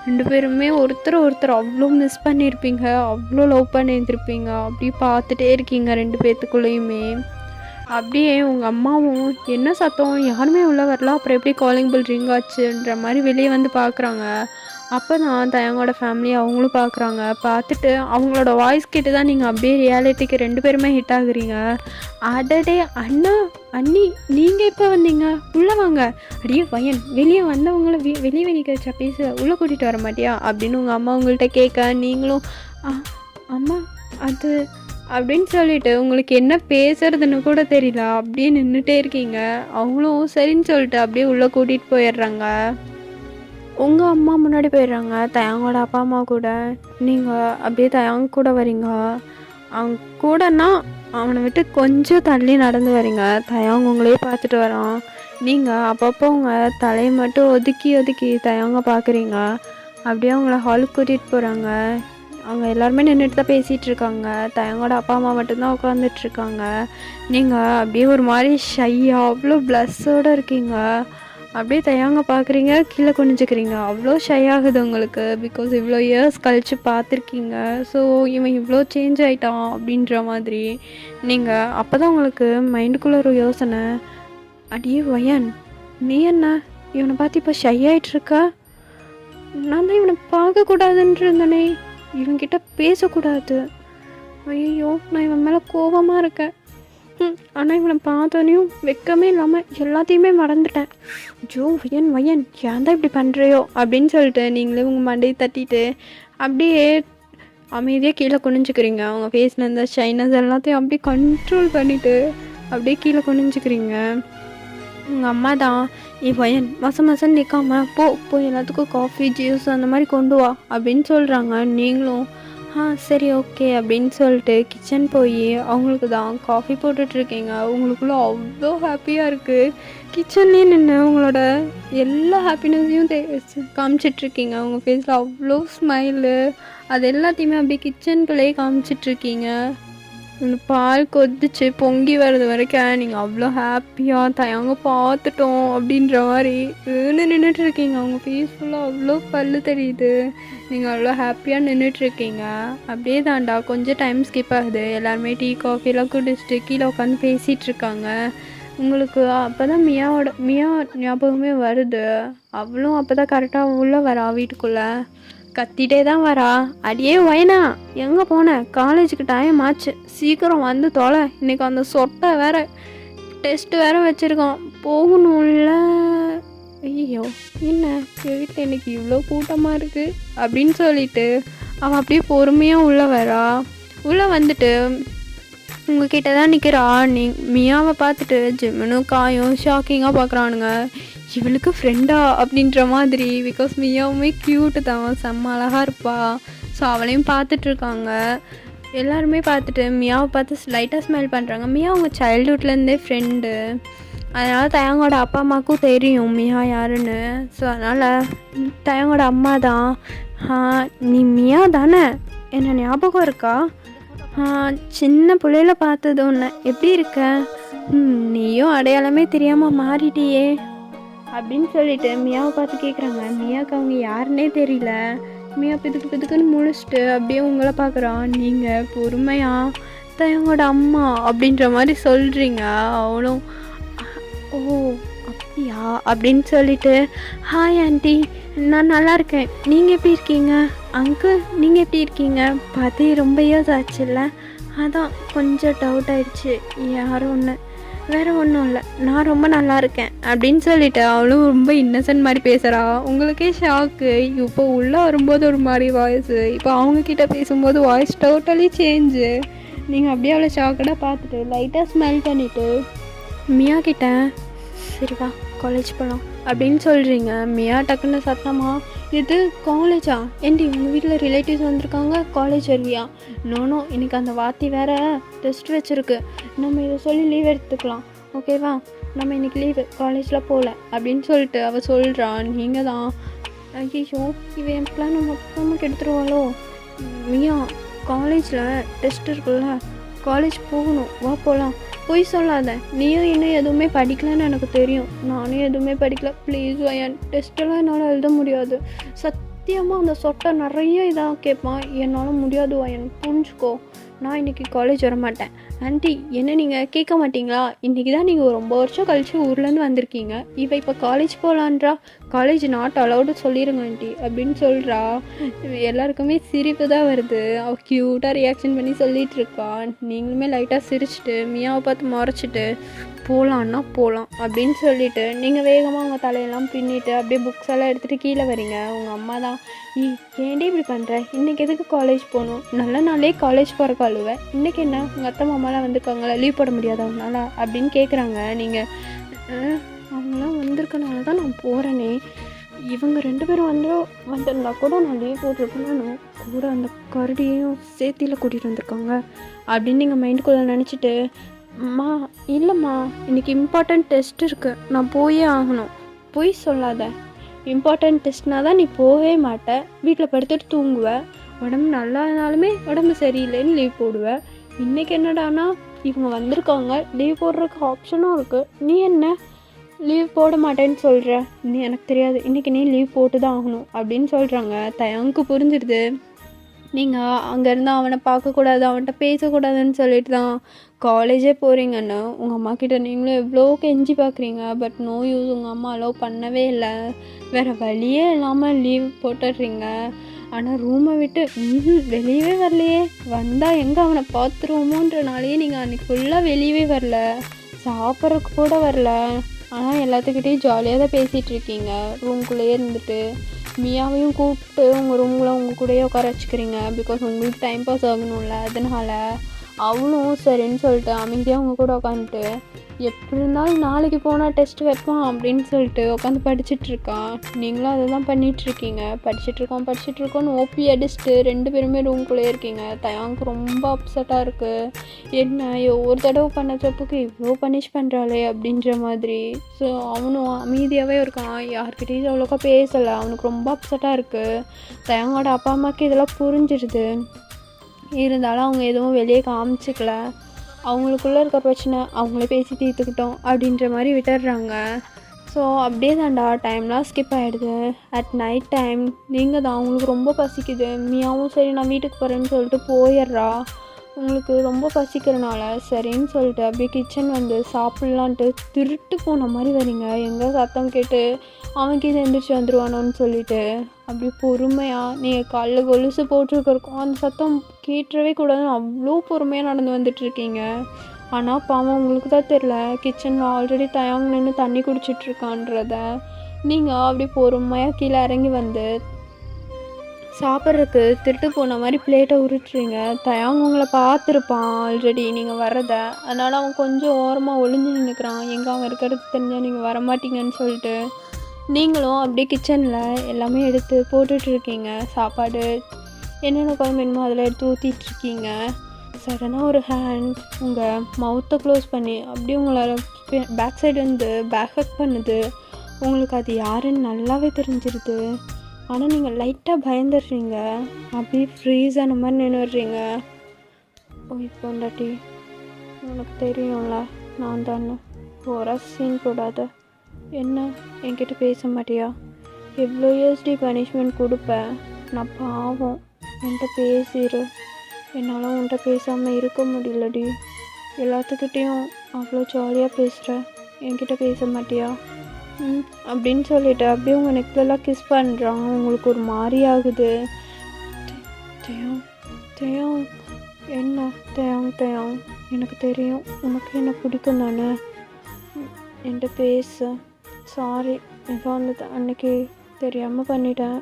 2 பேருமே ஒருத்தர் அவ்வளோ மிஸ் பண்ணியிருப்பீங்க, அவ்வளோ லவ் பண்ணியிருந்திருப்பீங்க. அப்படியே பார்த்துட்டே இருக்கீங்க 2 பேர்த்துக்குள்ளேயுமே. அப்படியே உங்கள் அம்மாவும் என்ன சத்தம், யாருமே உள்ளே வரல, அப்புறம் எப்படி காலிங் பெல் ரிங் ஆச்சுன்ற மாதிரி வெளியே வந்து பார்க்குறாங்க. அப்போ தான் தயங்கோட ஃபேமிலி அவங்களும் பார்க்குறாங்க. பார்த்துட்டு அவங்களோட வாய்ஸ் கேட்டு தான் நீங்கள் அப்படியே ரியாலிட்டிக்கு 2 பேருமே ஹிட் ஆகுறீங்க. அடடே அண்ணா அண்ணி நீங்கள் எப்போ வந்தீங்க, உள்ளே வாங்க. அடியே பையன் வெளியே வந்தவங்கள வெளியே நிற்க வச்சா பேச உள்ளே கூட்டிகிட்டு வர மாட்டியா அப்படின்னு உங்கள் அம்மா உங்கள்கிட்ட கேட்க, நீங்களும் அம்மா அது அப்படின்னு சொல்லிட்டு உங்களுக்கு என்ன பேசுறதுன்னு கூட தெரியல, அப்படியே நின்றுட்டே இருக்கீங்க. அவங்களும் சரின்னு சொல்லிட்டு அப்படியே உள்ளே கூட்டிகிட்டு போயிடுறாங்க. உங்கள் அம்மா முன்னாடி போயிடுறாங்க தயாங்கோட அப்பா அம்மா கூட. நீங்கள் அப்படியே தயாங்க கூட வரீங்க. அவங்க கூடனா அவனை விட்டு கொஞ்சம் தள்ளி நடந்து வரீங்க. தயாங்க உங்களே பார்த்துட்டு வரான். நீங்கள் அப்பப்போ உங்கள் தலையை மட்டும் ஒதுக்கி தயாங்க பார்க்குறீங்க. அப்படியே அவங்கள ஹாலுக்கு கூட்டிகிட்டு போகிறாங்க. அவங்க எல்லாருமே நின்றுட்டு தான் பேசிகிட்டு இருக்காங்க. தயங்கோட அப்பா அம்மா மட்டும்தான் உட்காந்துட்ருக்காங்க. நீங்கள் அப்படியே ஒரு மாதிரி ஷையாக அவ்வளோ ப்ளஸ்ஸோடு இருக்கீங்க. அப்படியே தயாங்க பார்க்குறீங்க, கீழே குனிஞ்சிக்கிறீங்க. அவ்வளோ ஷை ஆகுது உங்களுக்கு. பிகாஸ் இவ்வளோ இயர்ஸ் கழித்து பார்த்துருக்கீங்க. ஸோ இவன் இவ்வளோ சேஞ்ச் ஆகிட்டான் அப்படின்ற மாதிரி நீங்கள் அப்போ தான் உங்களுக்கு மைண்டுக்குள்ளே ஒரு யோசனை, அடியே வயன் நீ என்ன இவனை பார்த்து இப்போ ஷை ஆகிட்டுருக்க, நான் தான் இவனை பார்க்கக்கூடாதுன்னு இருந்தேனே, இவன்கிட்ட பேசக்கூடாது, ஐயோ நான் இவன் மேலே கோபமாக இருக்கேன். ஆனால் இவனை பார்த்தோன்னையும் வெக்கமே இல்லாமல் எல்லாத்தையுமே மறந்துட்டேன். ஜோ வயன் ஏன் தான் இப்படி பண்ணுறியோ அப்படின்னு சொல்லிட்டு நீங்களே உங்கள் மண்டையை தட்டிட்டு அப்படியே அமைதியாக கீழே குனிஞ்சிக்கிறீங்க. அவங்க ஃபேஸில் இருந்த ஷைனஸ் எல்லாத்தையும் அப்படியே கண்ட்ரோல் பண்ணிவிட்டு அப்படியே கீழே குனிஞ்சிக்கிறீங்க. உங்கள் அம்மா தான் வயன் மசன்னு நிற்காம போ எல்லாத்துக்கும் காஃபி ஜூஸ் அந்த மாதிரி கொண்டு வா அப்படின்னு சொல்கிறாங்க. நீங்களும் சரி ஓகே அப்படின்னு சொல்லிட்டு கிச்சன் போய் அவங்களுக்கு தான் காஃபி போட்டுட்ருக்கீங்க. உங்களுக்குள்ள அவ்வளோ ஹாப்பியாக இருக்குது. கிச்சன்லேயே நின்று உங்களோட எல்லா ஹாப்பினஸையும் காமிச்சிட்ருக்கீங்க. உங்கள் ஃபேஸில் அவ்வளோ ஸ்மைலு, அது எல்லாத்தையுமே அப்படியே கிச்சனுக்குள்ளேயே காமிச்சிட்ருக்கீங்க. பால் கொதிச்சு பொங்கி வர்றது வரைக்கும் நீங்கள் அவ்வளோ ஹாப்பியாக தயங்க பார்த்துட்டோம் அப்படின்ற மாதிரி நின்றுட்டுருக்கீங்க. அவங்க ஃபேஸ் ஃபுல்லாக அவ்வளோ பல்லு தெரியுது. நீங்கள் அவ்வளோ ஹாப்பியாக நின்றுட்டுருக்கீங்க. அப்படியே தாண்டா கொஞ்சம் டைம் ஸ்கிப் ஆகுது. எல்லாருமே டீ காஃபிலாம் குடிச்சிட்டு கீழே உட்காந்து பேசிகிட்ருக்காங்க. உங்களுக்கு அப்போ தான் மியா ஞாபகமே வருது. அவளும் அப்போ தான் கரெக்டாக உள்ளே வரா வீட்டுக்குள்ளே. கத்திட்டே தான் வரா. அடியே வைனா, எங்கே போன? காலேஜுக்கு டைம் ஆச்சு, சீக்கிரம் வந்து தொலை. இன்றைக்கி அந்த சொட்டை வேற டெஸ்ட்டு வேற வச்சுருக்கோம், போகணும்ல. ஐயோ என்ன என் வீட்டில் இன்றைக்கி இவ்வளோ கூட்டமாக இருக்குது அப்படின்னு சொல்லிட்டு அவள் அப்படியே பொறுமையாக உள்ளே வரா. உள்ளே வந்துட்டு உங்ககிட்ட தான் நிற்கிறா. மியாவை பார்த்துட்டு ஜிம்முனும் காயும் ஷாக்கிங்காக பார்க்குறானுங்க. இவளுக்கு ஃப்ரெண்டா அப்படின்ற மாதிரி. பிகாஸ் மியாவுமே க்யூட்டு தான், செம்ம அழகாக இருப்பா. ஸோ அவளையும் பார்த்துட்ருக்காங்க. எல்லாருமே பார்த்துட்டு மியாவை பார்த்து லைட்டாக ஸ்மைல் பண்ணுறாங்க. மியா அவங்க சைல்ட்ஹுட்லேருந்தே ஃப்ரெண்டு. அதனால் தயங்கோட அப்பா அம்மாவுக்கும் தெரியும் மியா யாருன்னு. ஸோ அதனால் தயங்கோட அம்மா தான், நீ மியா தானே, என்ன ஞாபகம் இருக்கா? சின்ன பிள்ளையில பார்த்தது ஒன்று, எப்படி இருக்க? நீயும் அடையாளமே தெரியாமல் மாறிட்டியே அப்படின்னு சொல்லிட்டு மியாவை பார்த்து கேட்குறாங்க. மியாவுக்கு அவங்க யாருன்னே தெரியல. மியா பிதுக்குன்னு முழிச்சிட்டு அப்படியே உங்களை பார்க்குறான். நீங்கள் பொறுமையாக தயங்கோட அம்மா அப்படின்ற மாதிரி சொல்கிறீங்க. அவளும் ஓ அப்படியா அப்படின்னு சொல்லிட்டு, ஹாய் ஆண்டி, நான் நல்லா இருக்கேன், நீங்கள் எப்படி இருக்கீங்க? அங்கிள் நீங்கள் எப்படி இருக்கீங்க? பார்த்து ரொம்ப இயர்ஸ் ஆச்சுல்ல, அதான் கொஞ்சம் டவுட் ஆயிடுச்சு. யாரும் ஒன்று, வேறு ஒன்றும் இல்லை, நான் ரொம்ப நல்லா இருக்கேன் அப்படின்னு சொல்லிட்டு அவளும் ரொம்ப இன்னசென்ட் மாதிரி பேசுகிறா. உங்களுக்கே ஷாக்கு. இப்போ உள்ளே வரும்போது ஒரு மாதிரி வாய்ஸு, இப்போ அவங்கக்கிட்ட பேசும்போது வாய்ஸ் டோட்டலி சேஞ்சு. நீங்கள் அப்படியே அவ்வளோ ஷாக்கடாக பார்த்துட்டு லைட்டாக ஸ்மெல் பண்ணிவிட்டு மியா கிட்ட சரி வா காலேஜ் போகலாம் அப்படின்னு சொல்கிறீங்க. மியா டக்குன்னு சத்தமா, இது காலேஜா? ஏண்டி உங்கள் வீட்டில் ரிலேட்டிவ்ஸ் வந்திருக்காங்க, காலேஜ் வருவியா? நோனோ, இன்னைக்கு அந்த வாத்தி வேறு டெஸ்ட் வச்சுருக்கு, நம்ம இதை சொல்லி லீவ் எடுத்துக்கலாம், ஓகேவா? நம்ம இன்றைக்கி லீவு, காலேஜில் போகல அப்படின்னு சொல்லிட்டு அவள் சொல்கிறான். நீங்கள் தான் ஐயோ இவன் என் பிளான் நம்ம அப்பாவுக்கு எடுத்துருவாளோ. மியா, காலேஜில் டெஸ்ட் இருக்குல்ல, காலேஜ் போகணும், வா போகலாம். போய் சொல்லாத, நீயும் இன்னும் எதுவுமே படிக்கலன்னு எனக்கு தெரியும். நானும் எதுவுமே படிக்கல, ப்ளீஸ் வயன். டெஸ்ட்டெல்லாம் என்னால் எழுத முடியாது, சத்தியமாக. அந்த சொட்டை நிறைய இதாக கேட்பான், என்னால் முடியாது வயன், புரிஞ்சுக்கோ. நான் இன்றைக்கி காலேஜ் வர மாட்டேன். ஆண்டி, என்ன நீங்கள் கேட்க மாட்டிங்களா? இன்றைக்கி தான் நீங்கள் ரொம்ப வருஷம் கழித்து ஊர்லேருந்து வந்திருக்கீங்க. இவள் இப்போ காலேஜ் போகலான்றா. காலேஜ் நாட் அலவுடு சொல்லிடுங்க ஆண்டி அப்படின்னு சொல்கிறா. எல்லாருக்குமே சிரிப்பு தான் வருது. அவள் க்யூட்டாக ரியாக்ஷன் பண்ணி சொல்லிகிட்டு இருக்கான். நீங்களுமே லைட்டாக சிரிச்சிட்டு மியாவை பார்த்து முறைச்சிட்டு போகலான்னா போகலாம் அப்படின்னு சொல்லிவிட்டு நீங்கள் வேகமாக உங்கள் தலையெல்லாம் பின்னிட்டு அப்படியே புக்ஸ் எல்லாம் எடுத்துகிட்டு கீழே வரீங்க. உங்கள் அம்மா தான், ஏன்டி இப்படி பண்ணுற? இன்றைக்கி எதுக்கு காலேஜ் போகணும்? நல்ல நாளே காலேஜ் போகிற காலுவேன், இன்றைக்கி என்ன உங்கள் அத்தை மாமாலாம் வந்திருக்காங்களா, லீவ் போட முடியாது அவங்களால அப்படின்னு கேட்குறாங்க. நீங்கள் அவங்களாம் வந்திருக்கனால தான் நான் போகிறேனே, இவங்க 2 பேரும் வந்திருந்தா கூட நான் லீவ் போட்டிருக்கேன்னு கூட அந்த கரடியையும் சேத்தியில் கூட்டிகிட்டு வந்திருக்காங்க அப்படின்னு நீங்கள் மைண்டுக்குள்ளே நினச்சிட்டு, அம்மா இல்லைம்மா இன்றைக்கி இம்பார்ட்டண்ட் டெஸ்ட் இருக்குது, நான் போயே ஆகணும். போய் சொல்லாத, இம்பார்ட்டண்ட் டெஸ்ட்னால் தான் நீ போகவே மாட்ட, வீட்டில் படுத்துட்டு தூங்குவ, உடம்பு நல்லா இருந்தாலுமே உடம்பு சரியில்லைன்னு லீவ் போடுவேன். இன்றைக்கி என்னடானா இவங்க வந்திருக்காங்க, லீவ் போடுறதுக்கு ஆப்ஷனும் இருக்குது, நீ என்ன லீவ் போட மாட்டேன்னு சொல்கிற? நீ எனக்கு தெரியாது, இன்றைக்கி நீ லீவ் போட்டு தான் ஆகணும் அப்படின்னு சொல்கிறாங்க. தயங்கு புரிஞ்சிடுது நீங்கள் அங்கேருந்து அவனை பார்க்கக்கூடாது, அவன்கிட்ட பேசக்கூடாதுன்னு சொல்லிட்டு தான் காலேஜே போகிறீங்கன்னு. உங்கள் அம்மா கிட்ட நீங்களும் எவ்வளோ கெஞ்சி பார்க்குறீங்க, பட் நோ யூஸ், உங்கள் அம்மா அலோவ் பண்ணவே இல்லை. வேறு வழியே இல்லாமல் லீவ் போட்டுடுறீங்க. ஆனால் ரூமை விட்டு வெளியவே வரலையே, வந்தால் எங்கே அவனை பார்த்துருவோமோன்றனாலேயே நீங்கள் அன்றைக்கி ஃபுல்லாக வெளியவே வரல, சாப்பிட்றதுக்கு கூட வரல. ஆனால் எல்லாத்துக்கிட்டேயும் ஜாலியாக தான் பேசிகிட்டு இருக்கீங்க ரூம்குள்ளேயே இருந்துட்டு. மியாவையும் கூப்பிட்டு உங்கள் ரூமில் உங்கள் கூடயே உட்கார வச்சுக்கிறீங்க. பிகாஸ் உங்களுக்கு டைம் பாஸ் ஆகணும்ல, அதனால் அவளும் சரின்னு சொல்லிட்டு அமைதியாக உங்கள் கூட உட்காந்துட்டு எப்படி இருந்தாலும் நாளைக்கு போனால் டெஸ்ட் வைப்பான் அப்படின்னு சொல்லிட்டு உட்காந்து படிச்சுட்ருக்கான். நீங்களும் அதை தான் பண்ணிகிட்ருக்கீங்க. படிச்சுட்ருக்கோன்னு ஓபி அடிச்சுட்டு 2 பேருமே ரூம்குள்ளே இருக்கீங்க. தயாங்க்கு ரொம்ப அப்செட்டாக இருக்குது. என்ன ஒரு தடவை பண்ண தப்புக்கு இவ்வளோ பனிஷ் பண்ணுறாளே அப்படின்ற மாதிரி. ஸோ அவனும் அமைதியாகவே இருக்கான், யார்கிட்டையும் அவ்வளோக்கா பேசலை. அவனுக்கு ரொம்ப அப்செட்டாக இருக்குது. தயாங்கோட அப்பா அம்மாவுக்கு இதெல்லாம் புரிஞ்சிடுது. இருந்தாலும் அவங்க எதுவும் வெளியே காமிச்சிக்கல. அவங்களுக்குள்ளே இருக்க பிரச்சனை அவங்களே பேசி தீர்த்துக்கிட்டோம் அப்படின்ற மாதிரி விட்டுடுறாங்க. ஸோ அப்படியே தான்டா டைம்லாம் ஸ்கிப் ஆகிடுது. அட் நைட் டைம் நீங்கள் தான் அவங்களுக்கு ரொம்ப பசிக்குது. மியாவும் சரி நான் வீட்டுக்கு போகிறேன்னு சொல்லிட்டு போயிடுறா. உங்களுக்கு ரொம்ப பசிக்கிறனால சரின்னு சொல்லிட்டு அப்படியே கிச்சன் வந்து சாப்பிட்லான்ட்டு திருட்டு போன மாதிரி வரீங்க. எங்கே சத்தம் கேட்டு அவனுக்கு இது எந்திரிச்சு வந்துடுவானோன்னு சொல்லிட்டு அப்படி பொறுமையாக நீங்கள் காலில் கொலுசு போட்டிருக்கிறக்கும் அந்த சத்தம் கேட்டுறவே கூடாதுன்னு அவ்வளோ பொறுமையாக நடந்து வந்துட்டுருக்கீங்க. ஆனால் பாவம் உங்களுக்கு தான் தெரில, கிச்சனில் ஆல்ரெடி தயாங்க நின்று தண்ணி குடிச்சிட்ருக்கான்றத. நீங்கள் அப்படி பொறுமையாக கீழே இறங்கி வந்து சாப்பிட்றதுக்கு திருட்டு போன மாதிரி பிளேட்டை உருட்டுறீங்க. தயாங்க உங்களை பார்த்துருப்பான் ஆல்ரெடி நீங்கள் வர்றதை. அதனால் அவன் கொஞ்சம் ஓரமாக ஒளிஞ்சு நின்றுக்கிறான், எங்கே அவன் இருக்கிறது தெரிஞ்சால் நீங்கள் வரமாட்டீங்கன்னு சொல்லிட்டு. நீங்களும் அப்படியே கிச்சனில் எல்லாமே எடுத்து போட்டுட்ருக்கீங்க. சாப்பாடு என்னென்ன குழம்பு வேணுமோ அதில் எடுத்து ஊற்றிட்டுருக்கீங்க. சடனாக ஒரு ஹேண்ட் உங்கள் மவுத்தை க்ளோஸ் பண்ணி அப்படியே உங்களை பேக் சைடு வந்து பேக் ஹக் பண்ணுது. உங்களுக்கு அது யாருன்னு நல்லாவே தெரிஞ்சிருது. ஆனால் நீங்கள் லைட்டாக பயந்துடுறீங்க. அப்படியே ஃப்ரீஸ் ஆன மாதிரி நின்றுடுறீங்க. இப்போ இந்தாட்டி உனக்கு தெரியும்ல நான் தானே, ஒரு சீன் போடாத. என்ன என்கிட்ட பேச மாட்டியா? எவ்வளோ இயர்ஸ்டி பனிஷ்மெண்ட் கொடுப்பேன். நான் பாவம், என்கிட்ட பேசிடு. என்னால் உன்கிட்ட பேசாமல் இருக்க முடியலடி. எல்லாத்துக்கிட்டேயும் அவ்வளோ ஜாலியாக பேசுகிற, என்கிட்ட பேச மாட்டியா? அப்படின்னு சொல்லிட்டு அப்படியே உங்கள் நெக்லெல்லாம் கிஸ் பண்ணுறான். உங்களுக்கு ஒரு மாதிரி ஆகுது. தயாங் என்ன தயாங் எனக்கு தெரியும் உனக்கு என்ன பிடிக்கும் தானே, என்கிட்ட பேச. சாரி, ஏதோ அந்த அன்னைக்கு தெரியாமல் பண்ணிட்டேன்.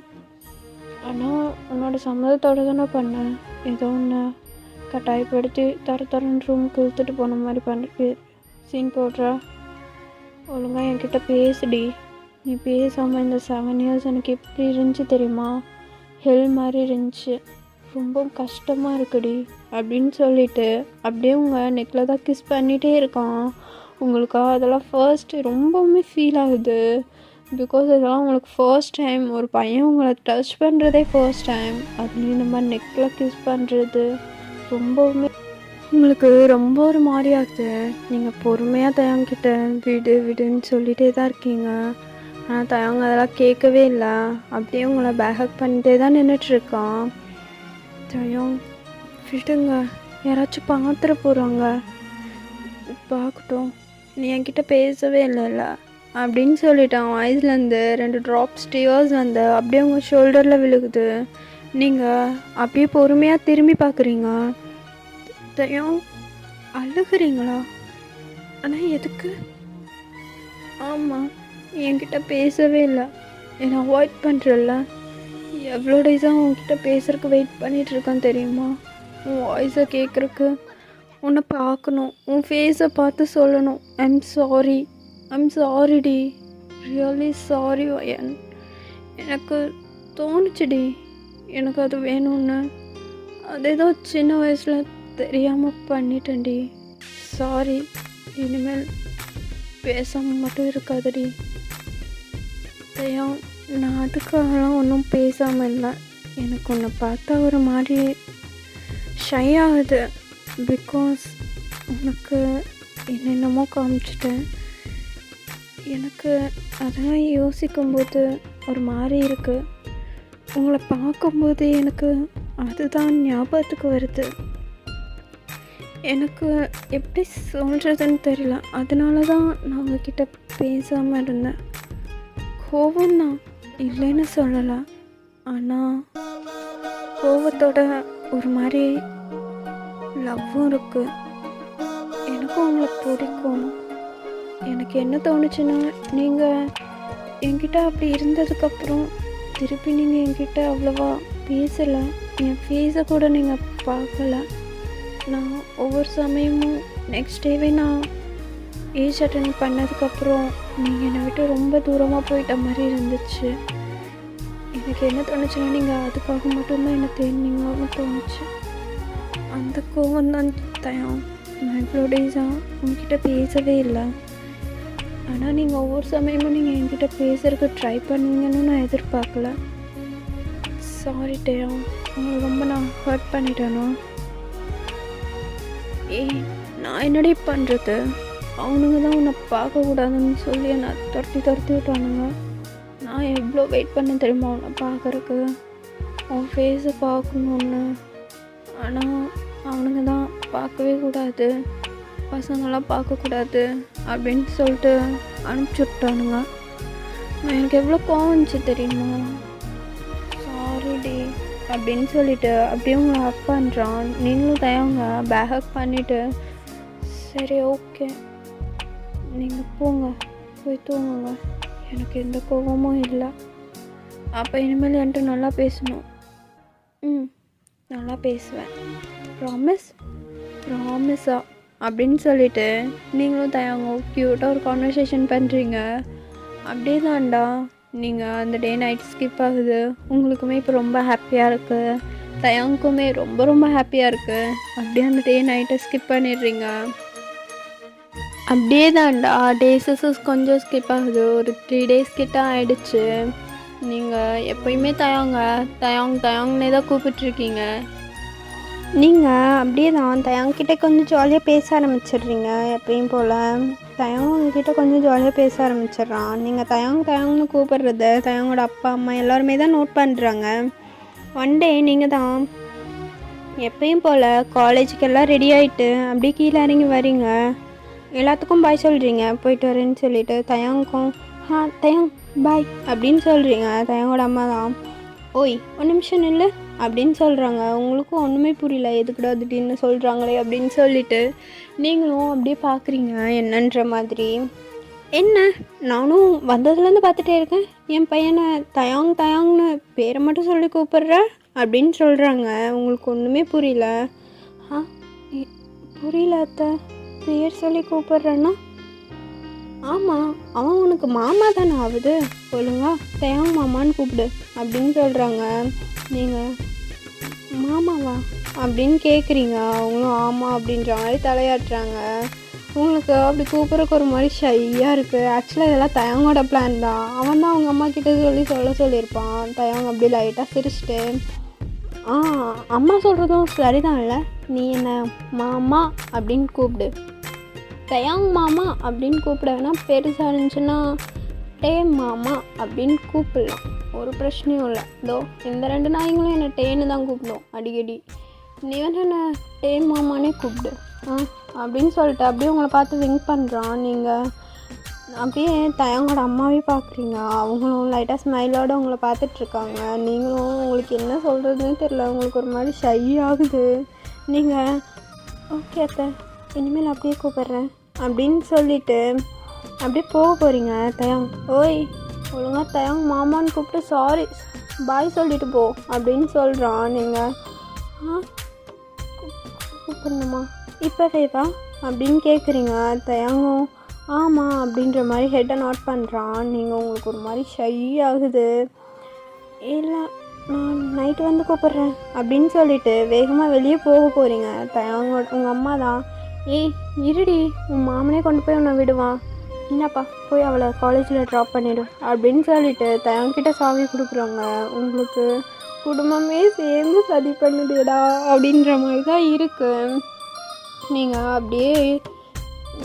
ஆனால் உன்னோட சம்மதத்தோடு தானே பண்ணேன். ஏதோ ஒன்று கட்டாயப்படுத்தி தரன்னு ரூமுக்கு இழுத்துட்டு போன மாதிரி பண்ணி சீன் போடுற. ஒழுங்காக என்கிட்ட பேசுடி. நீ பேசாமல் இந்த 7 இயர்ஸ் எனக்கு எப்படி இருந்துச்சு தெரியுமா? ஹெல் மாதிரி இருந்துச்சு. ரொம்ப கஷ்டமாக இருக்குடி அப்படின்னு சொல்லிட்டு அப்படியே உங்கள் நெக்கில் தான் கிஸ் பண்ணிகிட்டே இருக்கான். உங்களுக்கு அதெல்லாம் ஃபர்ஸ்ட்டு ரொம்பவுமே ஃபீல் ஆகுது. பிகாஸ் இதெல்லாம் உங்களுக்கு ஃபர்ஸ்ட் டைம். ஒரு பையன் உங்களை டச் பண்ணுறதே ஃபர்ஸ்ட் டைம். அதுலேயும் இந்த மாதிரி நெக்கில் கிஸ் பண்ணுறது ரொம்பவுமே உங்களுக்கு ரொம்ப ஒரு மாதிரி ஆகுது. நீங்கள் பொறுமையாக தயாங்கிட்ட விடுன்னு சொல்லிகிட்டே தான் இருக்கீங்க. ஆனால் தயாங்க அதெல்லாம் கேட்கவே இல்லை. அப்படியே உங்களை பேக் பண்ணிகிட்டே தான் நின்றுட்டுருக்கான். தயம் விடுங்க, யாராச்சும் பார்த்துட போகிறாங்க. பார்க்கட்டும், நீ என்கிட்ட பேசவே இல்லைல்ல அப்படின்னு சொல்லிட்டான். வாய்ஸ்லேருந்து 2 ட்ராப்ஸ் டியர்ஸ் வந்து அப்படியே உங்கள் ஷோல்டரில் விழுகுது. நீங்கள் அப்படியே பொறுமையாக திரும்பி பார்க்குறீங்க. தயம் அழுகிறீங்களா? ஆனால் எதுக்கு? ஆமாம், என்கிட்ட பேசவே இல்லை, என்னை அவாய்ட் பண்ணுறல்ல. எவ்வளோ டேஸாக உன்கிட்ட பேசுறதுக்கு வெயிட் பண்ணிகிட்ருக்கேன் தெரியுமா? உன் வாய்ஸை கேட்குறக்கு, உன்னை பார்க்கணும், உன் ஃபேஸை பார்த்து சொல்லணும் ஐம் சாரிடி, ரியலி சாரி வயன். எனக்கு தோணுச்சுடி எனக்கு அது வேணும்னு. அது ஏதோ சின்ன வயசில் தெரியாமல் பண்ணிட்டேன்டி. சாரி, இனிமேல் பேசாமல் மட்டும் இருக்காதடி. தயம், நான் அதுக்காகலாம் ஒன்றும் பேசாமல் இல்லை. எனக்கு உன்னை பார்த்தா ஒரு மாதிரி ஷை ஆகுது. பிகாஸ் உனக்கு என்னென்னமோ காமிச்சிட்டேன். எனக்கு அதெல்லாம் யோசிக்கும்போது ஒரு மாதிரி இருக்குது. உங்களை பார்க்கும்போது எனக்கு அதுதான் ஞாபகத்துக்கு வருது. எனக்கு எப்படி சொல்கிறதுன்னு தெரியல. அதனால தான் நான் உங்ககிட்ட பேசாமல் இருந்தேன். கோவம் தான் இல்லைன்னு சொல்லலை, ஆனால் கோவத்தோட ஒரு மாதிரி லவ்வும் இருக்குது. எனக்கும் உங்களை பிடிக்கும். எனக்கு என்ன தோணுச்சுன்னா, நீங்கள் என்கிட்ட அப்படி இருந்ததுக்கப்புறம் திருப்பி நீங்கள் என்கிட்ட அவ்வளோவா பேசலை. என் ஃபேஸை கூட நீங்கள் பார்க்கல. நான் ஒவ்வொரு சமயமும் நெக்ஸ்ட் டேவே நான் ஏஜ் அட்டன் பண்ணதுக்கப்புறம் நீங்கள் என்னை விட்டு ரொம்ப தூரமாக போயிட்ட மாதிரி இருந்துச்சு. எனக்கு என்ன தோணுச்சுன்னா நீங்கள் அதுக்காக மட்டும்தான் என்னை தேடினீங்கன்னு தோணுச்சு. அந்த கோவம் தான் தயம். நான் இவ்வளோ டேஸாக உங்ககிட்ட பேசவே இல்லை. ஆனால் நீங்கள் ஒவ்வொரு சமயமும் நீங்கள் என்கிட்ட பேசுறதுக்கு ட்ரை பண்ணுவீங்கன்னு நான் எதிர்பார்க்கல. சாரி டயம், உங்களை ரொம்ப நான் ஹர்ட் பண்ணிட்டேனோ? நான் என்னடி பண்ணுறது? அவனுங்க தான் உன்னை பார்க்கக்கூடாதுன்னு சொல்லி என்னை துரத்தி விட்டானுங்க. நான் எவ்வளோ வெயிட் பண்ண தெரியுமா உன்னை பார்க்குறக்கு, உன் ஃபேஸை பார்க்கணுன்னு. ஆனால் அவனுங்க தான் பார்க்கவே கூடாது, பசங்களாம் பார்க்கக்கூடாது அப்படின்னு சொல்லிட்டு அனுப்பிச்சி விட்டானுங்க. நான் எனக்கு எவ்வளோ கோவம் வந்துச்சு தெரியுமா? சாரிடி அப்படின்னு சொல்லிட்டு அப்படியே உங்களை ஹக் பண்ணுறான். நீங்களும் தயவுங்க பேக் பண்ணிவிட்டு சரி ஓகே நீங்கள் போங்க, போய் தூங்குங்க, எனக்கு எந்த கோபமும் இல்லை. அப்போ இனிமேல் என்கிட்ட நல்லா பேசணும். நல்லா பேசுவேன், ப்ராமிஸா அப்படின்னு சொல்லிட்டு நீங்களும் தயங்க க்யூட்டாக ஒரு கான்வர்சேஷன் பண்ணுறீங்க. அப்படியே தான்டா நீங்கள் அந்த டே நைட் ஸ்கிப் ஆகுது. உங்களுக்குமே இப்போ ரொம்ப ஹாப்பியாக இருக்குது, தயங்குக்குமே ரொம்ப ரொம்ப ஹாப்பியாக இருக்குது. அப்படியே அந்த டே நைட்டை ஸ்கிப் பண்ணிடுறீங்க. அப்படியே தான்டா டேஸஸ் கொஞ்சம் ஸ்கிப் ஆகுது. ஒரு 3 days கிட்ட ஆகிடுச்சு. நீங்கள் எப்போயுமே தயாங்னே தான் கூப்பிட்ருக்கீங்க. நீங்கள் அப்படியே தான் தயாங்கிட்ட கொஞ்சம் ஜாலியாக பேச ஆரம்பிச்சிடுறீங்க. எப்பயும் போல் தயாங் உங்ககிட்ட கொஞ்சம் ஜாலியாக பேச ஆரம்பிச்சிட்றான். நீங்கள் தயாங்னு கூப்பிட்றது தயாங்கோட அப்பா அம்மா எல்லாருமே தான் நோட் பண்ணுறாங்க. ஒன் டே நீங்கள் தான் எப்பயும் போல் காலேஜுக்கெல்லாம் ரெடி ஆகிட்டு அப்படியே கீழே இறங்கி வரீங்க. எல்லாத்துக்கும் பாய் சொல்கிறீங்க, போயிட்டு வரேன்னு சொல்லிட்டு. தயாங்கும் தயாங் பாய் அப்படின்னு சொல்கிறீங்க. தயாங்கோட அம்மா தான் ஓய் ஒரு நிமிஷம் இல்லை அப்படின்னு சொல்கிறாங்க. உங்களுக்கும் ஒன்றுமே புரியல, எதுக்குடா திடீர்னு சொல்கிறாங்களே அப்படின்னு சொல்லிட்டு நீங்களும் அப்படியே பார்க்குறீங்க என்னன்ற மாதிரி. என்ன நானும் வந்ததுலேருந்து பார்த்துட்டே இருக்கேன், என் பையனை தயாங்னு பேரை மட்டும் சொல்லி கூப்பிட்ற அப்படின்னு சொல்கிறாங்க. உங்களுக்கு ஒன்றுமே புரியல. புரியல அத்தை, பேர் சொல்லி கூப்பிட்றேன்னா? ஆமாம், அவன் உனக்கு மாமா தானே ஆகுது, ஒழுங்கா தயாங் மாமான்னு கூப்பிடு அப்படின்னு சொல்கிறாங்க. நீங்கள் மாமாவா அப்படின்னு கேட்குறீங்க. அவங்களும் ஆமாம் அப்படின்ற மாதிரி தலையாட்டுறாங்க. உங்களுக்கு அப்படி கூப்பிட்றக்கு ஒரு மாதிரி ஷையாக இருக்குது. ஆக்சுவலாக இதெல்லாம் தயாங்கோட பிளான் தான். அவன் தான் அவங்க அம்மா கிட்ட சொல்லியிருப்பான். தயாங் அப்படி லைட்டாக சிரிச்சிட்டு அம்மா சொல்கிறதும் சரிதான் இல்லை, நீ என்ன மாமா அப்படின்னு கூப்பிடு, தயாங் மாமா அப்படின்னு கூப்பிட வேணா, பெருசாக இருந்துச்சுன்னா டே மாமா அப்படின்னு கூப்பிடலாம், ஒரு பிரச்சனையும் இல்லை. இதோ இந்த 2 நாய்ங்களும் என்னை டேன்னு தான் கூப்பிடும் அடிக்கடி, நீ வந்து என்ன டே மாமானே கூப்பிடு அப்படின்னு சொல்லிட்டு அப்படியே உங்களை பார்த்து விங்க் பண்ணுறான். நீங்கள் அப்படியே தயாங்கோட அம்மாவே பார்க்குறீங்க. அவங்களும் லைட்டாக ஸ்மைலோடு உங்களை பார்த்துட்ருக்காங்க. நீங்களும் உங்களுக்கு என்ன சொல்கிறதுன்னு தெரியல, உங்களுக்கு ஒரு மாதிரி ஷை ஆகுது. நீங்கள் ஓகே அத்தை இனிமேல் அப்படியே கூப்பிட்றேன் அப்படின்னு சொல்லிவிட்டு அப்படியே போக போகிறீங்க. தயாங் ஓய் ஒழுங்காக தயாங் மாமான்னு கூப்பிட்டு சாரி பாய் சொல்லிட்டு போ அப்படின்னு சொல்கிறான். நீங்கள் கூப்பிடணுமா இப்போவேவா அப்படின்னு கேட்குறீங்க. தயாங்கும் ஆமாம் அப்படின்ற மாதிரி ஹெட்டை நோட் பண்ணுறான். நீங்கள் உங்களுக்கு ஒரு மாதிரி ஷை ஆகுது. இல்லை நான் நைட்டு வந்து கூப்பிட்றேன் அப்படின்னு சொல்லிவிட்டு வேகமாக வெளியே போக போகிறீங்க. தயாங்கோட உங்கள் அம்மா தான் இருடி உன் மாமனே கொண்டு போய் உன்னை விடுவான், என்னப்பா போய் அவளை காலேஜில் ட்ராப் பண்ணிவிடு அப்படின்னு சொல்லிவிட்டு தயாங்கிட்ட சாவி கொடுக்குறாங்க. உங்களுக்கு குடும்பமே சேர்ந்து சதி பண்ணுதுடா அப்படின்ற மாதிரி தான் இருக்குது. நீங்கள் அப்படியே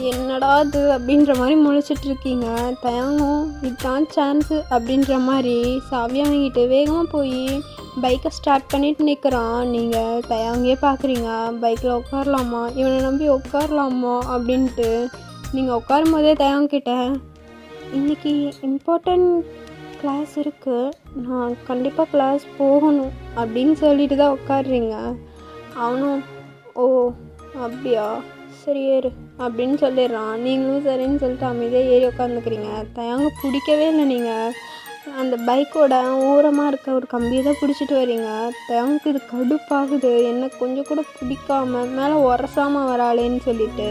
என்னடா அது அப்படின்ற மாதிரி முழிச்சிட்ருக்கீங்க. தயாங்கும் இதுதான் சான்ஸு அப்படின்ற மாதிரி சாவியை வாங்கிட்டு வேகமாக போய் பைக்கை ஸ்டார்ட் பண்ணிட்டு நிற்கிறான். நீங்கள் தயாங்கே பார்க்குறீங்க. பைக்கில் உட்காரலாமா, இவனை நம்பி உட்காரலாமா அப்படின்ட்டு. நீங்கள் உட்காரும் போதே தயாங்கிட்ட இன்றைக்கி இம்பார்ட்டண்ட் கிளாஸ் இருக்குது, நான் கண்டிப்பாக கிளாஸ் போகணும் அப்படின்னு சொல்லிட்டு தான் உட்காடுறீங்க. அவனும் ஓ அப்படியா சரி ஏறு அப்படின்னு சொல்லிடுறான். நீங்களும் சரின்னு சொல்லிட்டு அமைதியாக ஏறி உட்காந்துக்கிறீங்க. தயாங்க பிடிக்கவே இல்லை. நீங்கள் அந்த பைக்கோட ஓரமாக இருக்க ஒரு கம்பியை தான் பிடிச்சிட்டு வரீங்க. தயாங்குக்கு இது கடுப்பாகுது, என்ன கொஞ்சம் கூட பிடிக்காம மேலே உரசாமல் வராளேன்னு சொல்லிட்டு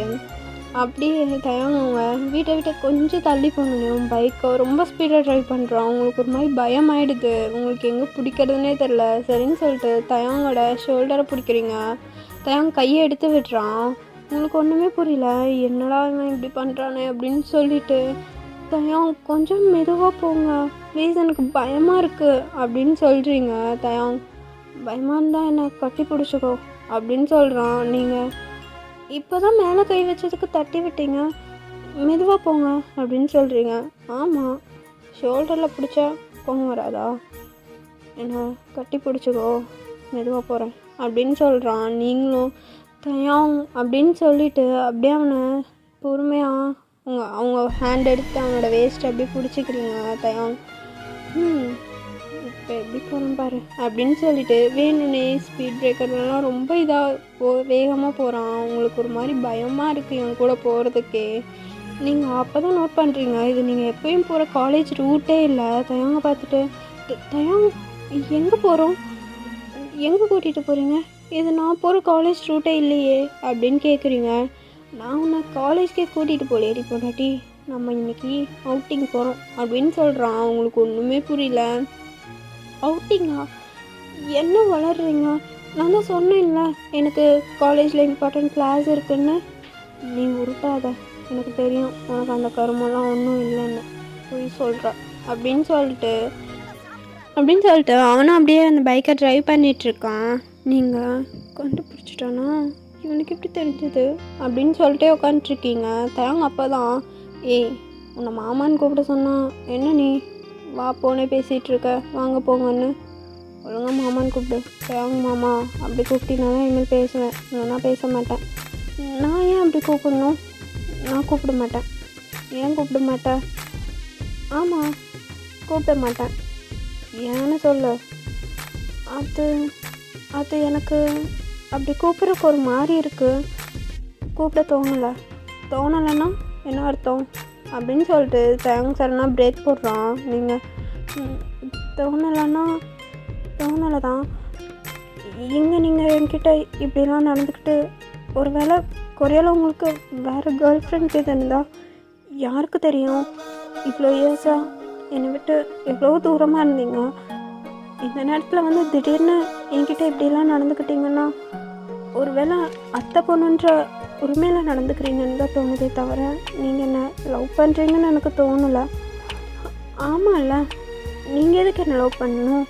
அப்படியே தயங்க அவங்க வீட்டை விட்டு கொஞ்சம் தள்ளி போகணும். பைக்கை ரொம்ப ஸ்பீடாக ட்ரைவ் பண்ணுறான். அவங்களுக்கு ஒரு மாதிரி பயமாயிடுது. உங்களுக்கு எங்கே பிடிக்கிறதுனே தெரில. சரின்னு சொல்லிட்டு தயங்கோட ஷோல்டரை பிடிக்கிறீங்க. தயங்க கையை எடுத்து விடுறான். உங்களுக்கு ஒன்றுமே புரியல. என்னடா இவன் இப்படி பண்ணுறானே அப்படின்னு சொல்லிட்டு தயாங் கொஞ்சம் மெதுவாக போங்க ப்ளீஸ், எனக்கு பயமாக இருக்குது அப்படின்னு சொல்கிறீங்க. தயாங் பயமாக இருந்தால் என்னை கட்டி பிடிச்சிக்கோ அப்படின்னு சொல்கிறான். நீங்கள் இப்போ தான் மேலே கை வச்சதுக்கு தட்டி விட்டீங்க, மெதுவாக போங்க அப்படின்னு சொல்கிறீங்க. ஆமாம், ஷோல்டரில் பிடிச்சா கோவம் வராதா? என்ன கட்டி பிடிச்சிக்கோ, மெதுவாக போகிறேன் அப்படின்னு சொல்கிறான். நீங்களும் தயாங் அப்படின்னு சொல்லிவிட்டு அப்படியே அவனை பொறுமையாக அவங்க ஹேண்ட் எடுத்து அவனோட வேஸ்ட் அப்படியே பிடிச்சிக்கிறீங்க. தயாங் இப்போ எப்படி போகிறேன் பாரு அப்படின்னு சொல்லிட்டு வேணும்னே ஸ்பீட் பிரேக்கர்லாம் ரொம்ப இதாக வேகமாக போகிறான். உங்களுக்கு ஒரு மாதிரி பயமாக இருக்குது என் கூட போகிறதுக்கே. நீங்கள் அப்போ தான் நோட் பண்ணுறீங்க, இது நீங்கள் எப்பயும் போகிற காலேஜ் ரூட்டே இல்லை. தயாங்க பார்த்துட்டு தயாங் எங்கே போகிறோம், எங்கே கூட்டிகிட்டு போகிறீங்க, இது நான் போகிற காலேஜ் ரூட்டே இல்லையே அப்படின்னு கேட்குறீங்க. நான் உன்னை காலேஜ்க்கே கூட்டிகிட்டு போலேடி பொண்டாட்டி, நம்ம இன்றைக்கி அவுட்டிங் போகிறோம் அப்படின்னு சொல்கிறான். அவங்களுக்கு ஒன்றுமே புரியல. அவுட்டிங்கா? என்ன வளர்றீங்க? நான் தான் சொன்னேன்ல எனக்கு காலேஜில் இம்பார்ட்டன்ட் கிளாஸ் இருக்குன்னு. நீ உருட்டாத, எனக்கு தெரியும் உனக்கு அந்த கருமெல்லாம் ஒன்றும் இல்லைன்னு போய் சொல்கிற அப்படின்னு சொல்லிட்டு அவனும் அப்படியே அந்த பைக்கை ட்ரைவ் பண்ணிகிட்ருக்கான். நீங்கள் கண்டுபிடிச்சிட்டானா, இவனுக்கு எப்படி தெரிஞ்சது அப்படின்னு சொல்லிட்டே உட்காந்துட்ருக்கீங்க. தயாங்க அப்போ தான் ஏய் உன்னை மாமான்னு கூப்பிட சொன்னான், என்ன நீ வா போனே பேசிகிட்ருக்க, வாங்க போங்கன்னு ஒழுங்காக மாமான்னு கூப்பிடு. தயாங்க மாமா அப்படி கூப்பிட்டினா தான் இனிமேல் பேசுவேன், இல்லைன்னா பேச மாட்டேன். நான் ஏன் அப்படி கூப்பிடணும்? நான் கூப்பிட மாட்டேன். ஏன் கூப்பிட மாட்டேன்? ஆமாம் கூப்பிட மாட்டேன். ஏன்னு சொல்லு. அது எனக்கு அப்படி கூப்பிட்றக்கு ஒரு மாதிரி இருக்குது, கூப்பிட தோணலைன்னா என்ன அர்த்தம் அப்படின்னு சொல்லிட்டு தேங்க சரனா பிரேக் போடுறான். நீங்கள் தோணலை தான் இங்கே நீங்கள் என்கிட்ட இப்படிலாம் நடந்துக்கிட்டு, ஒரு வேளை கொரியாவில் உங்களுக்கு வேறு கேர்ள் ஃப்ரெண்ட் இது இருந்தால் யாருக்கு தெரியும்? இவ்வளோ இயர்ஸாக என்னை விட்டு எவ்வளோ தூரமாக இருந்தீங்க, இந்த நேரத்தில் வந்து திடீர்னு என்கிட்ட இப்படிலாம் நடந்துக்கிட்டீங்கன்னா ஒரு வேளை அத்தை பொண்ணுன்ற உரிமையில் நடந்துக்கிறீங்கன்னு தான் தோணுதே தவிர நீங்கள் என்ன லவ் பண்ணுறீங்கன்னு எனக்கு தோணலை. ஆமாம்ல, நீங்கள் எதுக்கு என்ன லவ் பண்ணணும்?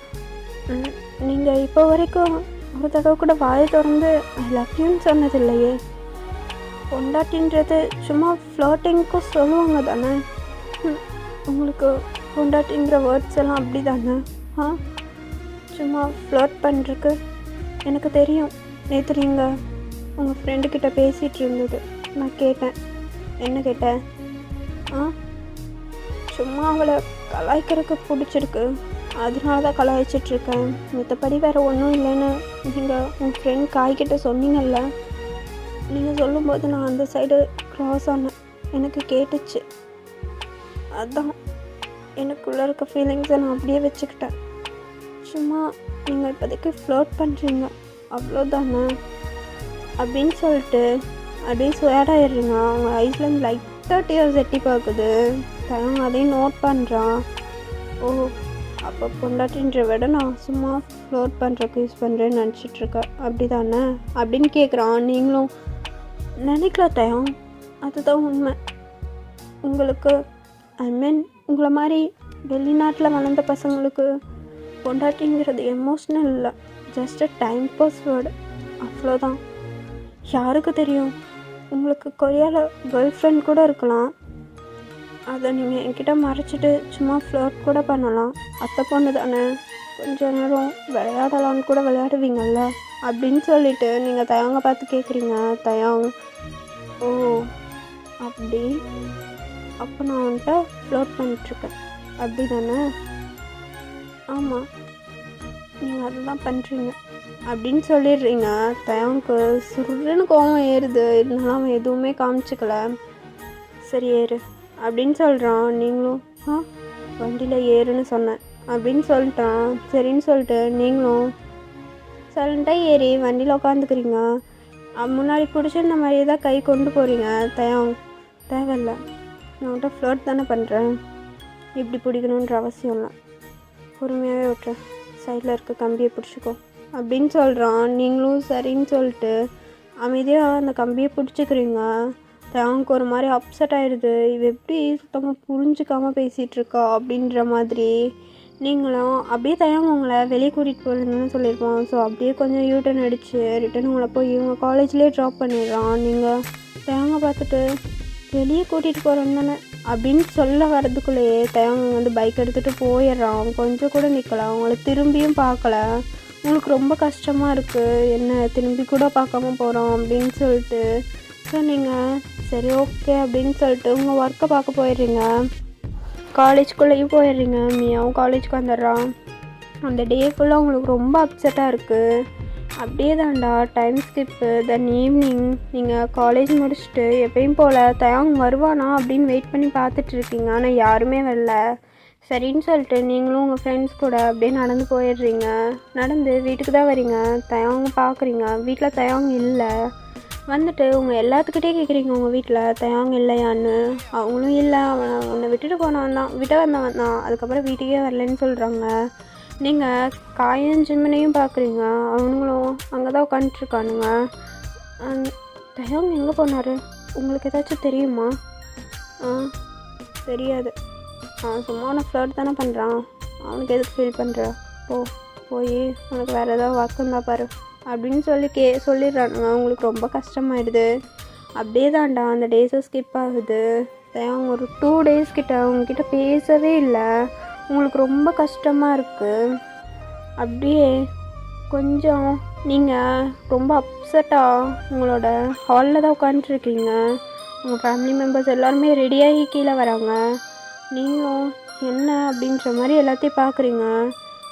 நீங்கள் இப்போ வரைக்கும் ஒரு தடவை கூட வாயை திறந்து ஐ லவ் யூன்னு சொன்னது இல்லையே. பொண்டாட்டின்றது சும்மா ஃப்ளர்ட்டிங்க்கும் சொல்லுவாங்க தானே. உங்களுக்கு பொண்டாட்டிங்கிற வேர்ட்ஸ் எல்லாம் அப்படி தானே? சும்மா ஃப்ளர்ட் பண்ணுறதுக்கு எனக்கு தெரியும். நேற்று நீங்கள் உங்கள் ஃப்ரெண்டுக்கிட்ட பேசிகிட்டு இருந்தது நான் கேட்டேன். என்ன கேட்டேன்? சும்மா அவளை கலாய்க்கிறதுக்கு பிடிச்சிருக்கு, அதனால தான் கலாய்ச்சிட்ருக்கேன், மற்றபடி வேறு ஒன்றும் இல்லைன்னு நீங்கள் உங்கள் ஃப்ரெண்ட் காய்கிட்ட சொன்னீங்கல்ல. நீங்கள் சொல்லும்போது நான் அந்த சைடு க்ராஸ் ஆனேன், எனக்கு கேட்டுச்சு. அதுதான் எனக்குள்ளே இருக்க ஃபீலிங்ஸை நான் அப்படியே வச்சுக்கிட்டேன். சும்மா நீங்கள் இப்போதைக்கு ஃப்ளர்ட் பண்ணுறீங்க அவ்வளோதானே அப்படின்னு சொல்லிட்டு அப்படியே சுவேடாயிடுறீங்க. அவங்க ஐஸ்லேருந்து லைட்டாக டீயர்ஸ் எட்டி பார்க்குது. தயங்க அதையும் நோட் பண்ணுறான். ஓ அப்போ பொண்டாட்டின்ற விட நான் சும்மா ஃப்ளோட் பண்ணுறக்கு யூஸ் பண்ணுறேன்னு நினச்சிட்ருக்கேன் அப்படி தானே அப்படின்னு கேட்குறான். நீங்களும் நினைக்கல தயம், அதுதான் உண்மை. உங்களுக்கு உங்களை மாதிரி வெளிநாட்டில் வளர்ந்த பசங்களுக்கு பொண்டாட்டிங்கிறது எமோஷ்னல் இல்லை, ஜஸ்ட் டைம் பாஸ் வேர்டு, அவ்வளோதான். யாருக்கு தெரியும், உங்களுக்கு கொரியாவில் கேர்ள் ஃப்ரெண்ட் கூட இருக்கலாம், அதை நீங்கள் என்கிட்ட மறைச்சிட்டு சும்மா ஃப்ளர்ட் கூட பண்ணலாம். அத்தை பொண்ணு தானே, கொஞ்ச நேரம் விளையாடலான்னு கூட விளையாடுவீங்கள்ல அப்படின்னு சொல்லிட்டு நீங்கள் தயாங்க பார்த்து கேட்குறீங்க. தயாங் ஓ அப்படி, அப்போ நான் வந்துட்டு ஃப்ளர்ட் பண்ணிகிட்ருக்கேன் அப்படி தானே? ஆமாம், நீங்கள் அதுதான் பண்ணுறீங்க அப்படின்னு சொல்லிடுறீங்க. தயாங்க்கு சுருன்னு கோவம் ஏறுது. இருந்தாலும் அவன் எதுவுமே காமிச்சிக்கல. சரி ஏறு அப்படின்னு சொல்கிறான். நீங்களும் வண்டியில் ஏறுன்னு சொன்னேன் அப்படின்னு சொல்லிட்டான். சரின்னு சொல்லிட்டு நீங்களும் சைலண்ட்டாக ஏறி வண்டியில் உட்காந்துக்கிறீங்க. முன்னாடி பிடிச்சிருந்த மாதிரியே தான் கை கொண்டு போகிறீங்க. தேவையில்ல. நான் உன்கிட்ட ஃப்ளர்ட் தானே பண்ணுறேன். இப்படி பிடிக்கணுன்ற அவசியம் இல்லை. பொறுமையாகவே விட்டுறேன். சைடில் இருக்க கம்பியை பிடிச்சிக்கோ அப்படின்னு சொல்கிறான். நீங்களும் சரின்னு சொல்லிட்டு அமைதியாக அந்த கம்பியை பிடிச்சிக்கிறீங்க. தயாவுக்கு ஒரு மாதிரி அப்செட் ஆகிடுது. இவ எப்படி சுத்தமாக புரிஞ்சுக்காமல் பேசிகிட்ருக்கா அப்படின்ற மாதிரி. நீங்களும் அப்படியே தயாங்க உங்களை வெளியே கூட்டிகிட்டு போகிறதுன்னு சொல்லியிருப்போம். ஸோ அப்படியே கொஞ்சம் யூட்டர்ன் அடித்து ரிட்டன் உங்களை போய் இவங்க காலேஜ்லேயே ட்ராப் பண்ணிடுறான். நீங்கள் தயாங்க பார்த்துட்டு வெளியே கூட்டிகிட்டு போகிறோம் தானே அப்படின்னு சொல்ல வர்றதுக்குள்ளேயே தயாங்க பைக் எடுத்துகிட்டு போயிடுறான். கொஞ்சம் கூட நிற்கல. அவங்கள திரும்பியும் பார்க்கல. உங்களுக்கு ரொம்ப கஷ்டமாக இருக்குது. என்ன திரும்பி கூட பார்க்காம போகிறோம் அப்படின்னு சொல்லிட்டு. ஸோ நீங்கள் சரி ஓகே அப்படின்னு சொல்லிட்டு உங்கள் ஒர்க்கை பார்க்க போயிடுறீங்க. காலேஜ்குள்ளேயும் போயிடுறீங்க. மியாவும் காலேஜுக்கு வந்துடுறான். அந்த டே ஃபுல்லாக உங்களுக்கு ரொம்ப அப்செட்டாக இருக்குது. அப்படியே தான்டா டைம் ஸ்கிப்பு. தென் ஈவினிங் நீங்கள் காலேஜ் முடிச்சுட்டு எப்பயும் போல் தயாங் வருவானா அப்படின்னு வெயிட் பண்ணி பார்த்துட்ருக்கீங்க. ஆனால் யாருமே வரல. சரின்னு சொல்லிட்டு நீங்களும் உங்கள் ஃப்ரெண்ட்ஸ் கூட அப்படியே நடந்து போயிடுறீங்க. நடந்து வீட்டுக்கு தான் வரீங்க. தயாங்க பார்க்குறீங்க. வீட்டில் தயாங் இல்லை. வந்துட்டு உங்கள் எல்லாத்துக்கிட்டே கேட்குறீங்க உங்கள் வீட்டில் தயாங்க இல்லையான்னு. அவங்களும் இல்லை, அவனை உன்னை விட்டுட்டு போனவன் தான், விட்ட வந்தவன் தான், அதுக்கப்புறம் வீட்டுக்கே வரலன்னு சொல்கிறாங்க. நீங்கள் காயும் ஜிம்மனையும் பார்க்குறீங்க. அவனுங்களும் அங்கே தான் உட்காந்துட்ருக்கானுங்க. தயாங் எங்கே போனார்? உங்களுக்கு ஏதாச்சும் தெரியுமா? தெரியாது. அவன் சும்மா அவனை ஃப்ளர்ட் தானே பண்ணுறான். அவனுக்கு எதுக்கு ஃபீல் பண்ணுற? போய் உனக்கு வேறு ஏதாவது ஒர்க் இருந்தால் பாரு அப்படின்னு சொல்லிடுறானுங்க. அவங்களுக்கு ரொம்ப கஷ்டமாயிடுது. அப்படியே தான்டா அந்த டேஸை ஸ்கிப் ஆகுது. அவங்க ஒரு 2 days கிட்ட அவங்கக்கிட்ட பேசவே இல்லை. உங்களுக்கு ரொம்ப கஷ்டமாக இருக்குது. அப்படியே கொஞ்சம் நீங்கள் ரொம்ப அப்செட்டாக உங்களோட ஹாலில் தான் உட்காந்துருக்கீங்க. உங்கள் ஃபேமிலி மெம்பர்ஸ் எல்லாருமே ரெடியாகி கீழே வராங்க. நீங்களும் என்ன அப்படின்ற மாதிரி எல்லாத்தையும் பார்க்குறீங்க.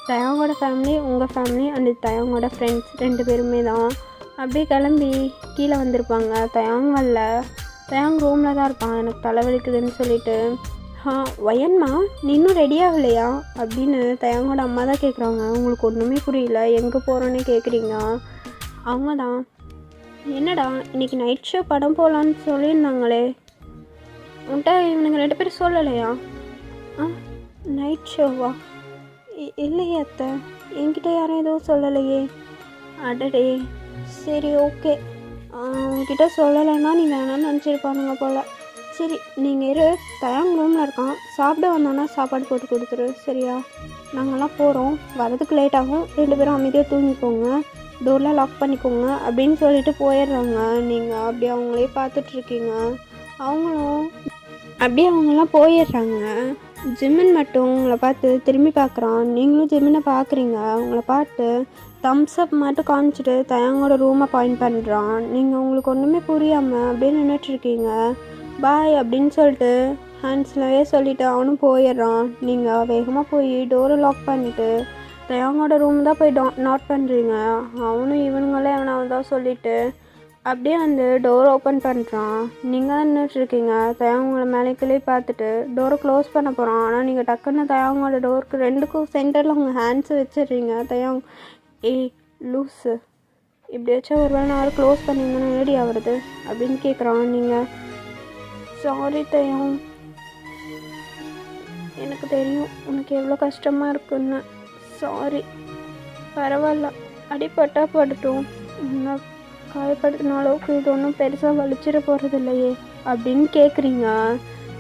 தயாங்கோட ஃபேமிலி, உங்கள் ஃபேமிலி அண்டு தயாங்கோட ஃப்ரெண்ட்ஸ் 2 பேருமே தான் அப்படியே கிளம்பி கீழே வந்திருப்பாங்க. தயாங் வரல. தயாங் ரூமில் தான் இருப்பான். எனக்கு தலைவலிக்குதுன்னு சொல்லிட்டு. வயன்மா நீ இன்னும் ரெடி ஆகலையா அப்படின்னு தயாங்கோட அம்மா தான் கேட்குறாங்க. உங்களுக்கு ஒன்றுமே புரியல. எங்கே போகிறோன்னே கேட்குறீங்க. அவங்க தான் என்னடா இன்றைக்கி நைட் ஷோ படம் போகலான்னு சொல்லியிருந்தாங்களே, உன்ட்ட இவனுங்க 2 பேரும் சொல்லலையா? நைட் ஷோவா? இல்லையே அத்தை, என்கிட்ட யாரும் எதுவும் சொல்லலையே. அடடே, சரி ஓகே. உங்ககிட்ட சொல்லலைன்னா நீ வேணான்னு நினச்சிருப்பானுங்க போல். சரி நீங்கள் இரு, தயாங் ரூமில் இருக்கான். சாப்பிட வந்தோன்னா சாப்பாடு போட்டு கொடுத்துரு சரியா? நாங்கள்லாம் போகிறோம், வரதுக்கு லேட் ஆகும். 2 பேரும் அமைதியாக தூங்கிக்கோங்க, டோர்லாம் லாக் பண்ணிக்கோங்க அப்படின்னு சொல்லிட்டு போயிடுறாங்க. நீங்கள் அப்படியே அவங்களே பார்த்துட்ருக்கீங்க. அவங்களாம் போயிடுறாங்க. ஜிம்மன் மட்டும் உங்களை பார்த்து திரும்பி பார்க்குறான். நீங்களும் ஜிம்மனை பார்க்குறீங்க. உங்களை பார்த்து தம்ஸ் அப் மட்டும் காமிச்சிட்டு தயாங்கோட ரூமை பாயிண்ட் பண்ணுறான். நீங்கள் உங்களுக்கு ஒன்றுமே புரியாமல் அப்படியே நின்றுட்டுருக்கீங்க. பாய் அப்படின்னு சொல்லிட்டு ஹேண்ட்ஸ்லவே சொல்லிவிட்டு அவனும் போயிடுறான். நீங்கள் வேகமாக போய் டோரை லாக் பண்ணிவிட்டு தயாங்கோட ரூம் தான் போய் நாட் பண்ணுறீங்க. அவனும் இவனுங்களே அவனாவதான் சொல்லிவிட்டு அப்படியே டோர் ஓப்பன் பண்ணுறான். நீங்கள் தான் நின்றுட்டுருக்கீங்க. தயாங்கோட மேலேக்கிலே பார்த்துட்டு டோரை க்ளோஸ் பண்ண போகிறான். ஆனால் நீங்கள் டக்குன்னு தயாங்கோட டோருக்கு 2க்கும் சென்டரில் உங்கள் ஹேண்ட்ஸை வச்சிடுறீங்க. தயாங் லூஸு, இப்படி வச்சா ஒரு வேளை நான் க்ளோஸ் பண்ணிங்கன்னா ரெடி ஆகுறது அப்படின்னு கேட்குறான். நீங்கள் சாரி தயாங், எனக்கு தெரியும் உனக்கு எவ்வளோ கஷ்டமாக இருக்குன்னு. சாரி, பரவாயில்ல, அடிப்பட்டா படட்டும், காயப்படுத்தின அளவுக்கு இது ஒன்றும் பெருசாக வலிச்சிட போகிறது இல்லையே அப்படின்னு கேட்குறீங்க.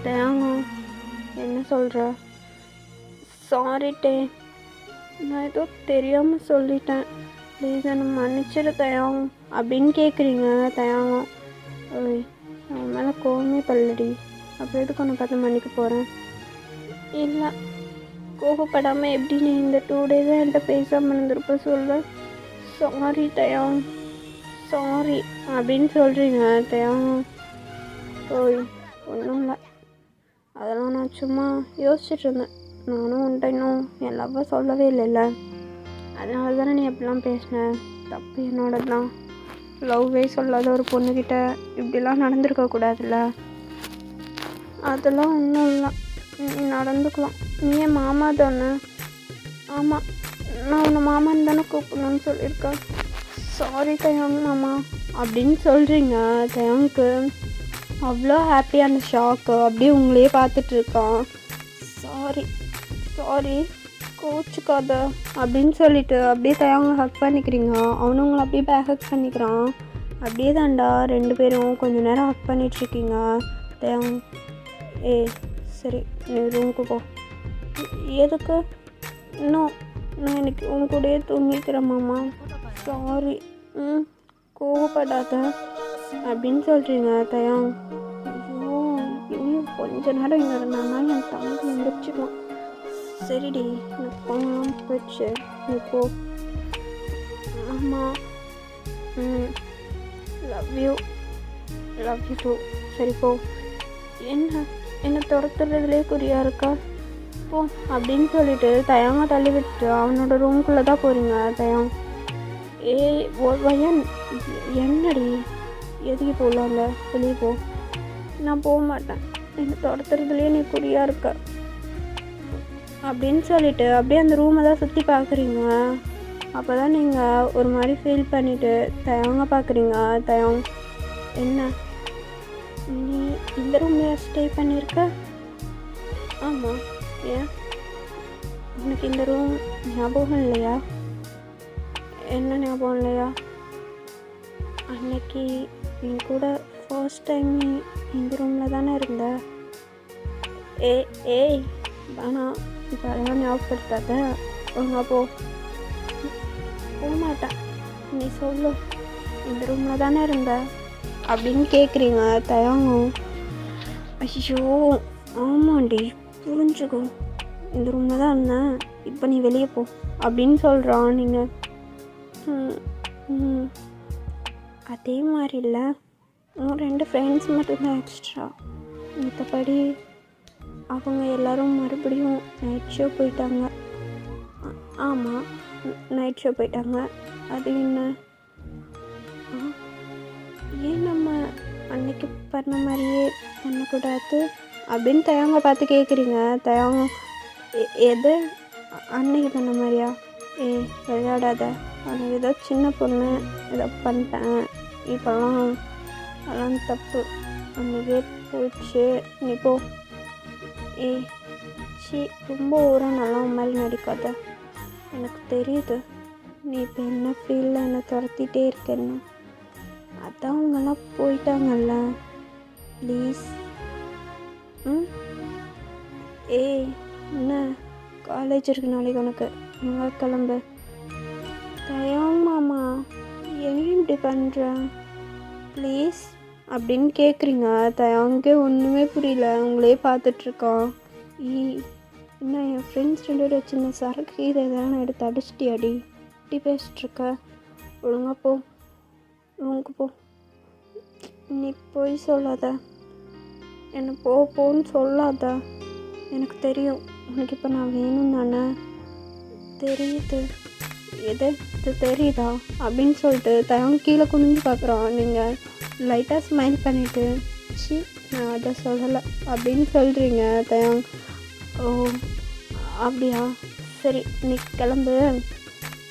தயாங்க என்ன சொல்கிற? சாரிட்டே, நான் ஏதோ தெரியாமல் சொல்லிட்டேன், ப்ளீஸ் என்னை மன்னிச்சிடு தயாங் அப்படின்னு கேட்குறீங்க. தயாங்க அவன் மேலே கோவமே பல்லடி, அப்போ எதுக்கு ஒன்று பார்த்து மன்னிக்க போகிறேன்? இல்லை, கோபப்படாமல் எப்படி நீ இந்த 2 days என்கிட்ட பேசாமல் இருந்திருப்ப சொல்ல. சாரி தயாங், சாரி அப்படின்னு சொல்கிறீங்க. தயாங் ஒன்றும் இல்லை, அதெல்லாம் நான் சும்மா யோசிச்சுட்டு இருந்தேன். நானும் உன்ட்ட இன்னும் என் லவ்வை சொல்லவே இல்லைல்ல, அதனால தானே நீ அப்படிலாம் பேசின. தப்பு என்னோட தான். லவ்வே சொல்லாத ஒரு பொண்ணுக்கிட்ட இப்படிலாம் நடந்துருக்கக்கூடாதுல்ல. அதெல்லாம் ஒன்றும் இல்லை, நீ நடந்துக்கலாம். நீ என் மாமா தானே? ஆமாம், நான் உன்னை மாமான்னு தானே கூப்பிடணும்னு சொல்லியிருக்கேன். சாரி தயாங் மாமா அப்படின்னு சொல்கிறீங்க. தயாங்க்கு அவ்வளோ ஹாப்பியான ஷாக்கு, அப்படியே உங்களையே பார்த்துட்ருக்கான். சாரி சாரி கோச்சுக்காத அப்படின்னு சொல்லிட்டு அப்படியே தயாங்க ஹக் பண்ணிக்கிறீங்க. அவனும் உங்களை அப்படியே ஹக் பண்ணிக்கிறான். அப்படியே தாண்டா 2 பேரும் கொஞ்சம் நேரம் ஹக் பண்ணிகிட்ருக்கீங்க. தயாங் சரி நீ ரூமுக்கு போ. எதுக்கு? இன்னும் நான் எனக்கு உன் கூடயே தூங்கிக்கிறேன் மாமா. சாரி கோவப்படாத அப்படின்னு சொல்கிறீங்க. தயாங் ஐயோ இன்னும் கொஞ்ச நேரம் இங்கே இருந்தானா என் தம்பி முடிச்சுக்கலாம். சரிடி எனக்கு கோவம் போயிடுச்சு, நீ போ. ஆமாம் லவ் யூ டூ. சரி போ. என்ன துரத்துறதுலேயே குறியா இருக்கா, போ அப்படின்னு சொல்லிட்டு தயாங்க தள்ளி விட்டு அவனோட ரூம்குள்ளே தான் போகிறீங்க. தயாங் வயன் என்னடி எதுக்கு போகலாங்க, வெளியே போ. நான் போக மாட்டேன், என்னை துரத்துறதுலேயே நீ குறியா இருக்க அப்படின்னு சொல்லிட்டு அப்படியே அந்த ரூமை தான் சுற்றி பார்க்குறீங்க. அப்போ தான் நீங்கள் ஒரு மாதிரி ஃபீல் பண்ணிவிட்டு தயாங்க பார்க்குறீங்க. தயாங் என்ன நீ இந்த ரூம்லையா ஸ்டே பண்ணியிருக்க? ஆமாம். ஏன் உனக்கு இந்த ரூம் ஞாபகம் இல்லையா? என்ன ஞாபகம் இல்லையா? அன்னைக்கு என் கூட ஃபர்ஸ்ட் டைம் நீ இந்த ரூமில் தானே இருந்த. ஏய் வேணாம் இப்போ அதெல்லாம் ஞாபகப்படுத்தாத. ஒழுங்கா போக மாட்டேன், நீ சொல்லு இந்த ரூமில் தானே இருந்த அப்படின்னு கேட்குறீங்க. தயாங்கும் ஐயோ ஆமாண்டி புரிஞ்சுக்கோ, இந்த ரூமில் தான் இருந்தேன், இப்போ நீ வெளியே போ அப்படின்னு சொல்கிறான். நீங்கள் அதே மாதிரி இல்லை, இன்னும் 2 ஃப்ரெண்ட்ஸ் மட்டும்தான் எக்ஸ்ட்ரா, மற்றபடி அவங்க எல்லோரும் மறுபடியும் நைட் ஷோ போயிட்டாங்க. ஆமாம் நைட் ஷோ போயிட்டாங்க. அது என்ன? ஏன் நம்ம அன்னைக்கு பண்ண மாதிரியே பண்ணக்கூடாது அப்படின்னு தயாங்க பார்த்து கேட்குறீங்க. தயாங்க எது அன்னைக்கு பண்ண மாதிரியா? விளையாடாத, அன்னைக்கு ஏதோ சின்ன பொண்ணு ஏதோ பண்ணிட்டேன், இப்போலாம் அதெல்லாம் தப்பு, அன்றைக்கே போயிடுச்சு, நீ போ. ரொம்ப ஊராக நல்லா மாதிரி நடிக்காத, எனக்கு தெரியுது நீ இப்போ என்ன ஃபீலில் என்னை துரத்திட்டே இருக்கேன்னு. அதான் அவங்கெல்லாம் போயிட்டாங்கல்ல, ப்ளீஸ். என்ன காலேஜ் இருக்கு நாளைக்கு உனக்கு, அங்கே கிளம்பு. தயாங் மாமா ஏன் இப்படி பண்ணுற ப்ளீஸ் அப்படின்னு கேட்குறீங்க. தயாங்கே ஒன்றுமே புரியல, உங்களே பார்த்துட்ருக்கான். என்ன என் ஃப்ரெண்ட்ஸ் 2 பேர் வச்சுருந்த சரக்கு இதை நான் எடுத்து அடிச்சிட்டியாடி, இப்படி பேசிட்ருக்க, ஒழுங்கா போ ரூமுக்கு போ. நீ போய் சொல்லாத, என்னை போன்னு சொல்லாத, எனக்கு தெரியும் உனக்கு இப்போ நான் வேணும் தானே, தெரியுது. இது தெரியுதா அப்படின்னு சொல்லிட்டு தயாங்க கீழே குனிஞ்சு பார்க்குறான். நீங்கள் லைட்டாக ஸ்மைல் பண்ணிவிட்டு நான் அதை சொல்லலை அப்படின்னு சொல்கிறீங்க. தயாங் ஓ அப்படியா, சரி நீ கிளம்பு,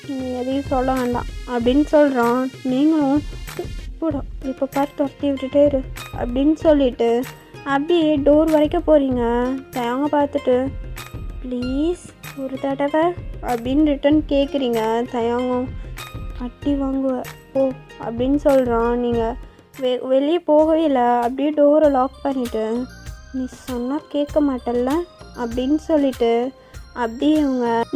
நீ எதையும் சொல்ல வேண்டாம் அப்படின்னு சொல்கிறான். நீங்களும் கூட இப்போ பார்த்து துரத்தி விட்டுட்டே இரு அப்படின்னு சொல்லிட்டு அப்படியே டோர் வரைக்கும் போகிறீங்க. தயாங்க பார்த்துட்டு ப்ளீஸ் ஒரு தடவை அப்படின்னு ரிட்டன் கேட்குறீங்க. தயாங்கம் அட்டி வாங்குவ போ அப்படின்னு சொல்கிறான். நீங்கள் வெளியே போகவே இல்லை, அப்படியே டோரை லாக் பண்ணிவிட்டு நீ சொன்னால் கேட்க மாட்டல்ல அப்படின்னு சொல்லிட்டு அப்படியே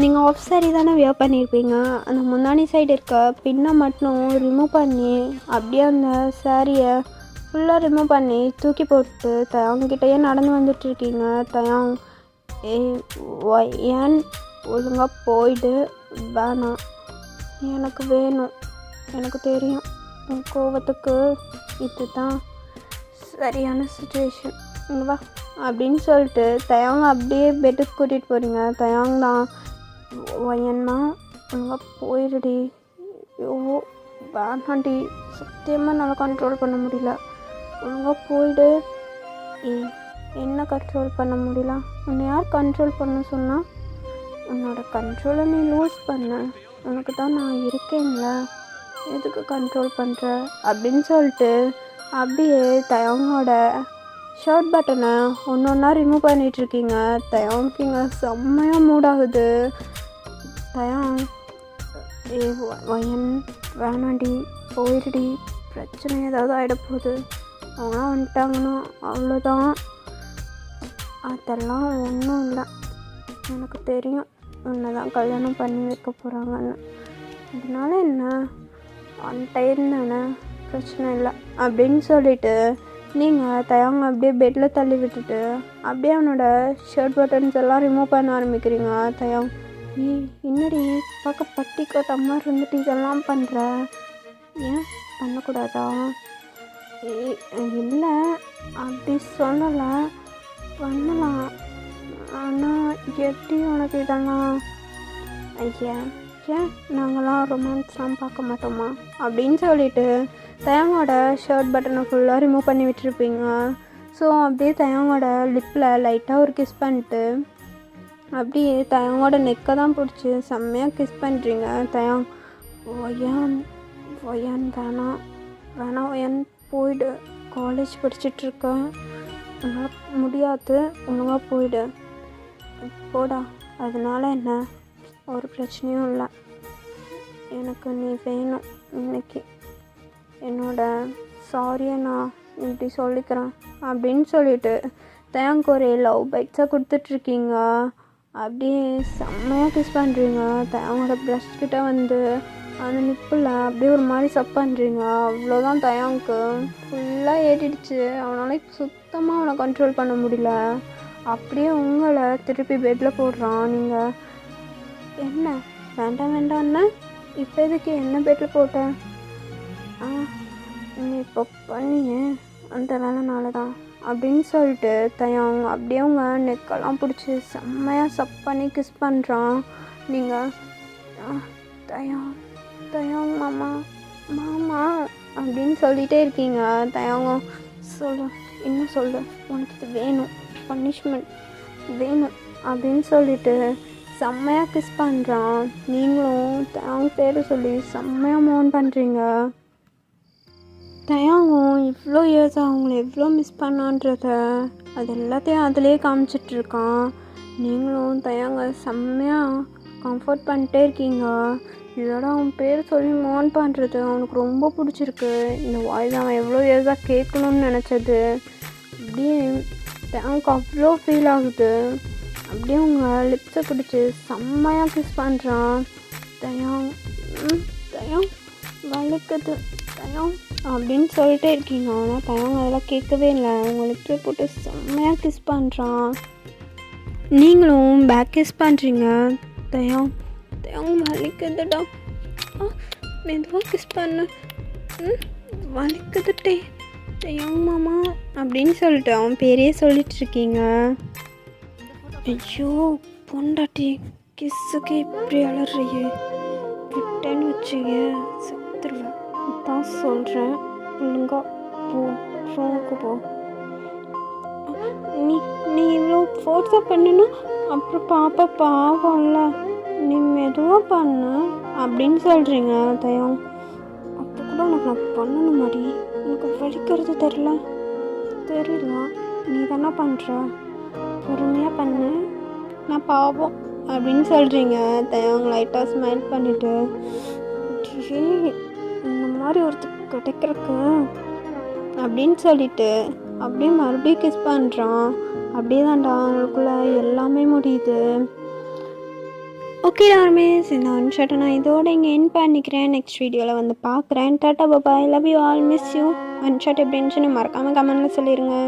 நீங்கள் ஆஃப் சாரி தானே வியர் பண்ணியிருப்பீங்க, அந்த முன்னாடி சைடு இருக்க பின்னை மட்டும் ரிமூவ் பண்ணி அப்படியே அந்த சாரியை ஃபுல்லாக ரிமூவ் பண்ணி தூக்கி போட்டு தயாங்கிட்டேயே நடந்து வந்துட்டுருக்கீங்க. தயாங் ஏன் ஒழுங்காக போயிட்டு வேணாம், எனக்கு வேணும், எனக்கு தெரியும் உன் கோவத்துக்கு இதுதான் சரியான சுச்சுவேஷன், இங்கே வா அப்படின்னு சொல்லிட்டு தயாங்க அப்படியே பெட்டுக்கு கூட்டிகிட்டு போகிறீங்க. தயாங் தான் ஒயன்னா ஒழுங்காக போயிடுடி, ஐயோ வேணாண்டி சத்தியமாக நல்லா கண்ட்ரோல் பண்ண முடியல, ஒழுங்காக போயிடு. என்ன கண்ட்ரோல் பண்ண முடியல, உன்னை யார் கண்ட்ரோல் பண்ண சொன்னால்? உன்னோட கண்ட்ரோலை நீ லூஸ் பண்ண, உனக்கு தான் நான் இருக்கேங்களா, எதுக்கு கண்ட்ரோல் பண்ணுற அப்படின்னு சொல்லிட்டு அப்படியே தயங்கோட ஷர்ட் பட்டனை ஒன்று ஒன்றா ரிமூவ் பண்ணிகிட்ருக்கீங்க. தயங்கிங்க செம்மையாக மூடாகுது. தயம் வயன் வேணாண்டி போயிடுடி, பிரச்சனை ஏதாவது ஆகிடப்போகுது, அவங்க வந்துட்டாங்கன்னா அவ்வளோதான். அதெல்லாம் ஒன்றும் இல்லை, எனக்கு தெரியும் உன்னை தான் கல்யாணம் பண்ணி வைக்க போகிறாங்கன்னு. அதனால என்ன, ஒன் டைம் தானே, பிரச்சனை இல்லை அப்படின்னு சொல்லிவிட்டு நீங்கள் தயங்க அப்படியே பெட்டில் தள்ளி விட்டுட்டு அப்படியே அவனோட ஷர்ட் பட்டன்ஸ் எல்லாம் ரிமூவ் பண்ண ஆரம்பிக்கிறீங்க. தயம் என்னடி பார்க்க பட்டி கோட்ட மாதிரி இருந்துட்டு இதெல்லாம் பண்ணுற, ஏன் பண்ணக்கூடாதா? இல்லை அப்படி சொல்லலை, பண்ணலாம், ஆனால் எப்படி உனக்கு இதெல்லாம்? ஐயா ஏன் நாங்களாம் ரொமான்ஸ்லாம் பார்க்க மாட்டோமா அப்படின்னு சொல்லிட்டு தயங்கோட ஷர்ட் பட்டனை ஃபுல்லாக ரிமூவ் பண்ணி விட்டுருப்பீங்க. ஸோ அப்படியே தயங்கோட லிப்பில் லைட்டாக ஒரு கிஸ் பண்ணிட்டு அப்படியே தயங்கோட நெக்கை தான் பிடிச்சி செம்மையாக கிஸ் பண்ணுறீங்க. தயம் ஒயான் ஒயான் வேணாம் வேணாம் ஒயான் போயிடு, காலேஜ் படிச்சிட்ருக்கேன், உன்னால் முடியாது, ஒழுங்காக போயிடு போடா. அதனால என்ன, ஒரு பிரச்சனையும் இல்லை, எனக்கு நீ வேணும், இன்னைக்கு என்னோட சாரியை நான் இப்படி சொல்லிக்கிறேன் அப்படின்னு சொல்லிட்டு தயங்கு ஒரு லவ் பைட்ஸாக கொடுத்துட்ருக்கீங்க. அப்படியே செம்மையாக கிஸ் பண்ணுறீங்க. தயங்கோட ப்ரெஷ் கிட்ட வந்து அந்த நிப்பில் அப்படியே ஒரு மாதிரி சப் பண்ணுறீங்க. அவ்வளோதான், தயங்கு ஃபுல்லாக ஏறிடுச்சு. அவனால் சுத்தமாக அவனை கண்ட்ரோல் பண்ண முடியல. அப்படியே உங்களை திருப்பி பெட்டில் போடுறான். நீங்கள் என்ன வேண்டாம் வேண்டாம்னா இப்போ எதுக்கு என்ன பெட்டில் போட்டேன்? நீ இப்போ பண்ணியே அந்த வேலைனால தான் அப்படின்னு சொல்லிட்டு தயம் அப்படியே அவங்க நெக்கெல்லாம் பிடிச்சி செம்மையாக சப் பண்ணி கிஸ் பண்ணுறான். நீங்கள் தயம் தயம் மாமா மாமா அப்படின்னு சொல்லிகிட்டே இருக்கீங்க. தயங்க சொல்லு, என்ன சொல்லு, உனக்கு இது வேணும், பனிஷ்மெண்ட் வேணும் அப்படின்னு சொல்லிட்டு செம்மையாக கிஸ் பண்ணுறான். நீங்களும் தயங்க பேர் சொல்லி செம்மையாக மோன் பண்ணுறீங்க. தயங்கும் இவ்வளோ இயர்ஸாக அவங்கள எவ்வளோ மிஸ் பண்ணான்றத அது எல்லாத்தையும் அதிலே காமிச்சிட்ருக்கான். நீங்களும் தயங்க செம்மையாக கம்ஃபர்ட் பண்ணிட்டே இருக்கீங்க. இதோட அவன் பேர் சொல்லி மோன் பண்ணுறது அவனுக்கு ரொம்ப பிடிச்சிருக்கு. இந்த வாய்ஸ் அவன் எவ்வளோ இயர்ஸாக கேட்கணும்னு நினச்சது அப்படியே தயங்க அவ்வளோ ஃபீல் ஆகுது. அப்படியே உங்கள் லிப்ஸை பிடிச்சி செம்மையாக கிஸ் பண்ணுறான். தயம் தயம் வலிக்குது தயம் அப்படின்னு சொல்லிட்டே இருக்கீங்க. ஆனால் தயம் அதெல்லாம் கேட்கவே இல்லை. உங்கள் லிப்ஸை போட்டு செம்மையாக கிஸ் பண்ணுறான். நீங்களும் பேக் கிஸ் பண்ணுறீங்க. தயம் தயம் வலிக்குதுடா, மெதுவாக கிஸ் பண்ணு, வலிக்குதுட்டே தயம் மாமா அப்படின்னு சொல்லிட்டு அவன் பேரையே சொல்லிகிட்ருக்கீங்க. ஐயோ பொண்டாட்டி கிஸ்ஸுக்கு இப்படி அலறியே, விட்டேன்னு வச்சுங்க செத்துருவேன். தான் சொல்கிறேன், ஒழுங்கா போ, ரூமுக்கு போ. நீ இவ்வளோ ஃபோர்ஸாக பண்ணனா அப்புறம் பாப்பா பாவம்ல, நீ மெதுவாக பண்ணு அப்படின்னு சொல்கிறீங்க. தயம் அப்போ கூட உனக்கு நான் பண்ணணும் மாதிரி எனக்கு வலிக்கிறது தெரியல, நீ தானே பண்ணுற, பொறுமையாக பண்ணு, நான் பாவம் அப்படின்னு சொல்கிறீங்க. தயங்க லைட்டாக ஸ்மைல் பண்ணிவிட்டு இந்த மாதிரி ஒருத்தர் கிடைக்கிறக்கு அப்படின்னு சொல்லிட்டு அப்படியே மறுபடியும் கிஸ் பண்ணுறான். அப்படியே தான்டா அவங்களுக்குள்ள எல்லாமே முடியுது. ஓகே டார்மிஸ், இந்த ஒன் ஷாட்டை நான் இதோட இங்கே என் பண்ணிக்கிறேன். நெக்ஸ்ட் வீடியோவில் வந்து பார்க்குறேன். Ta ta bye bye, love you all, miss you. One shot எப்படி இருந்துச்சுன்னு மறக்காமல் கமெண்ட்டில் சொல்லிடுங்க.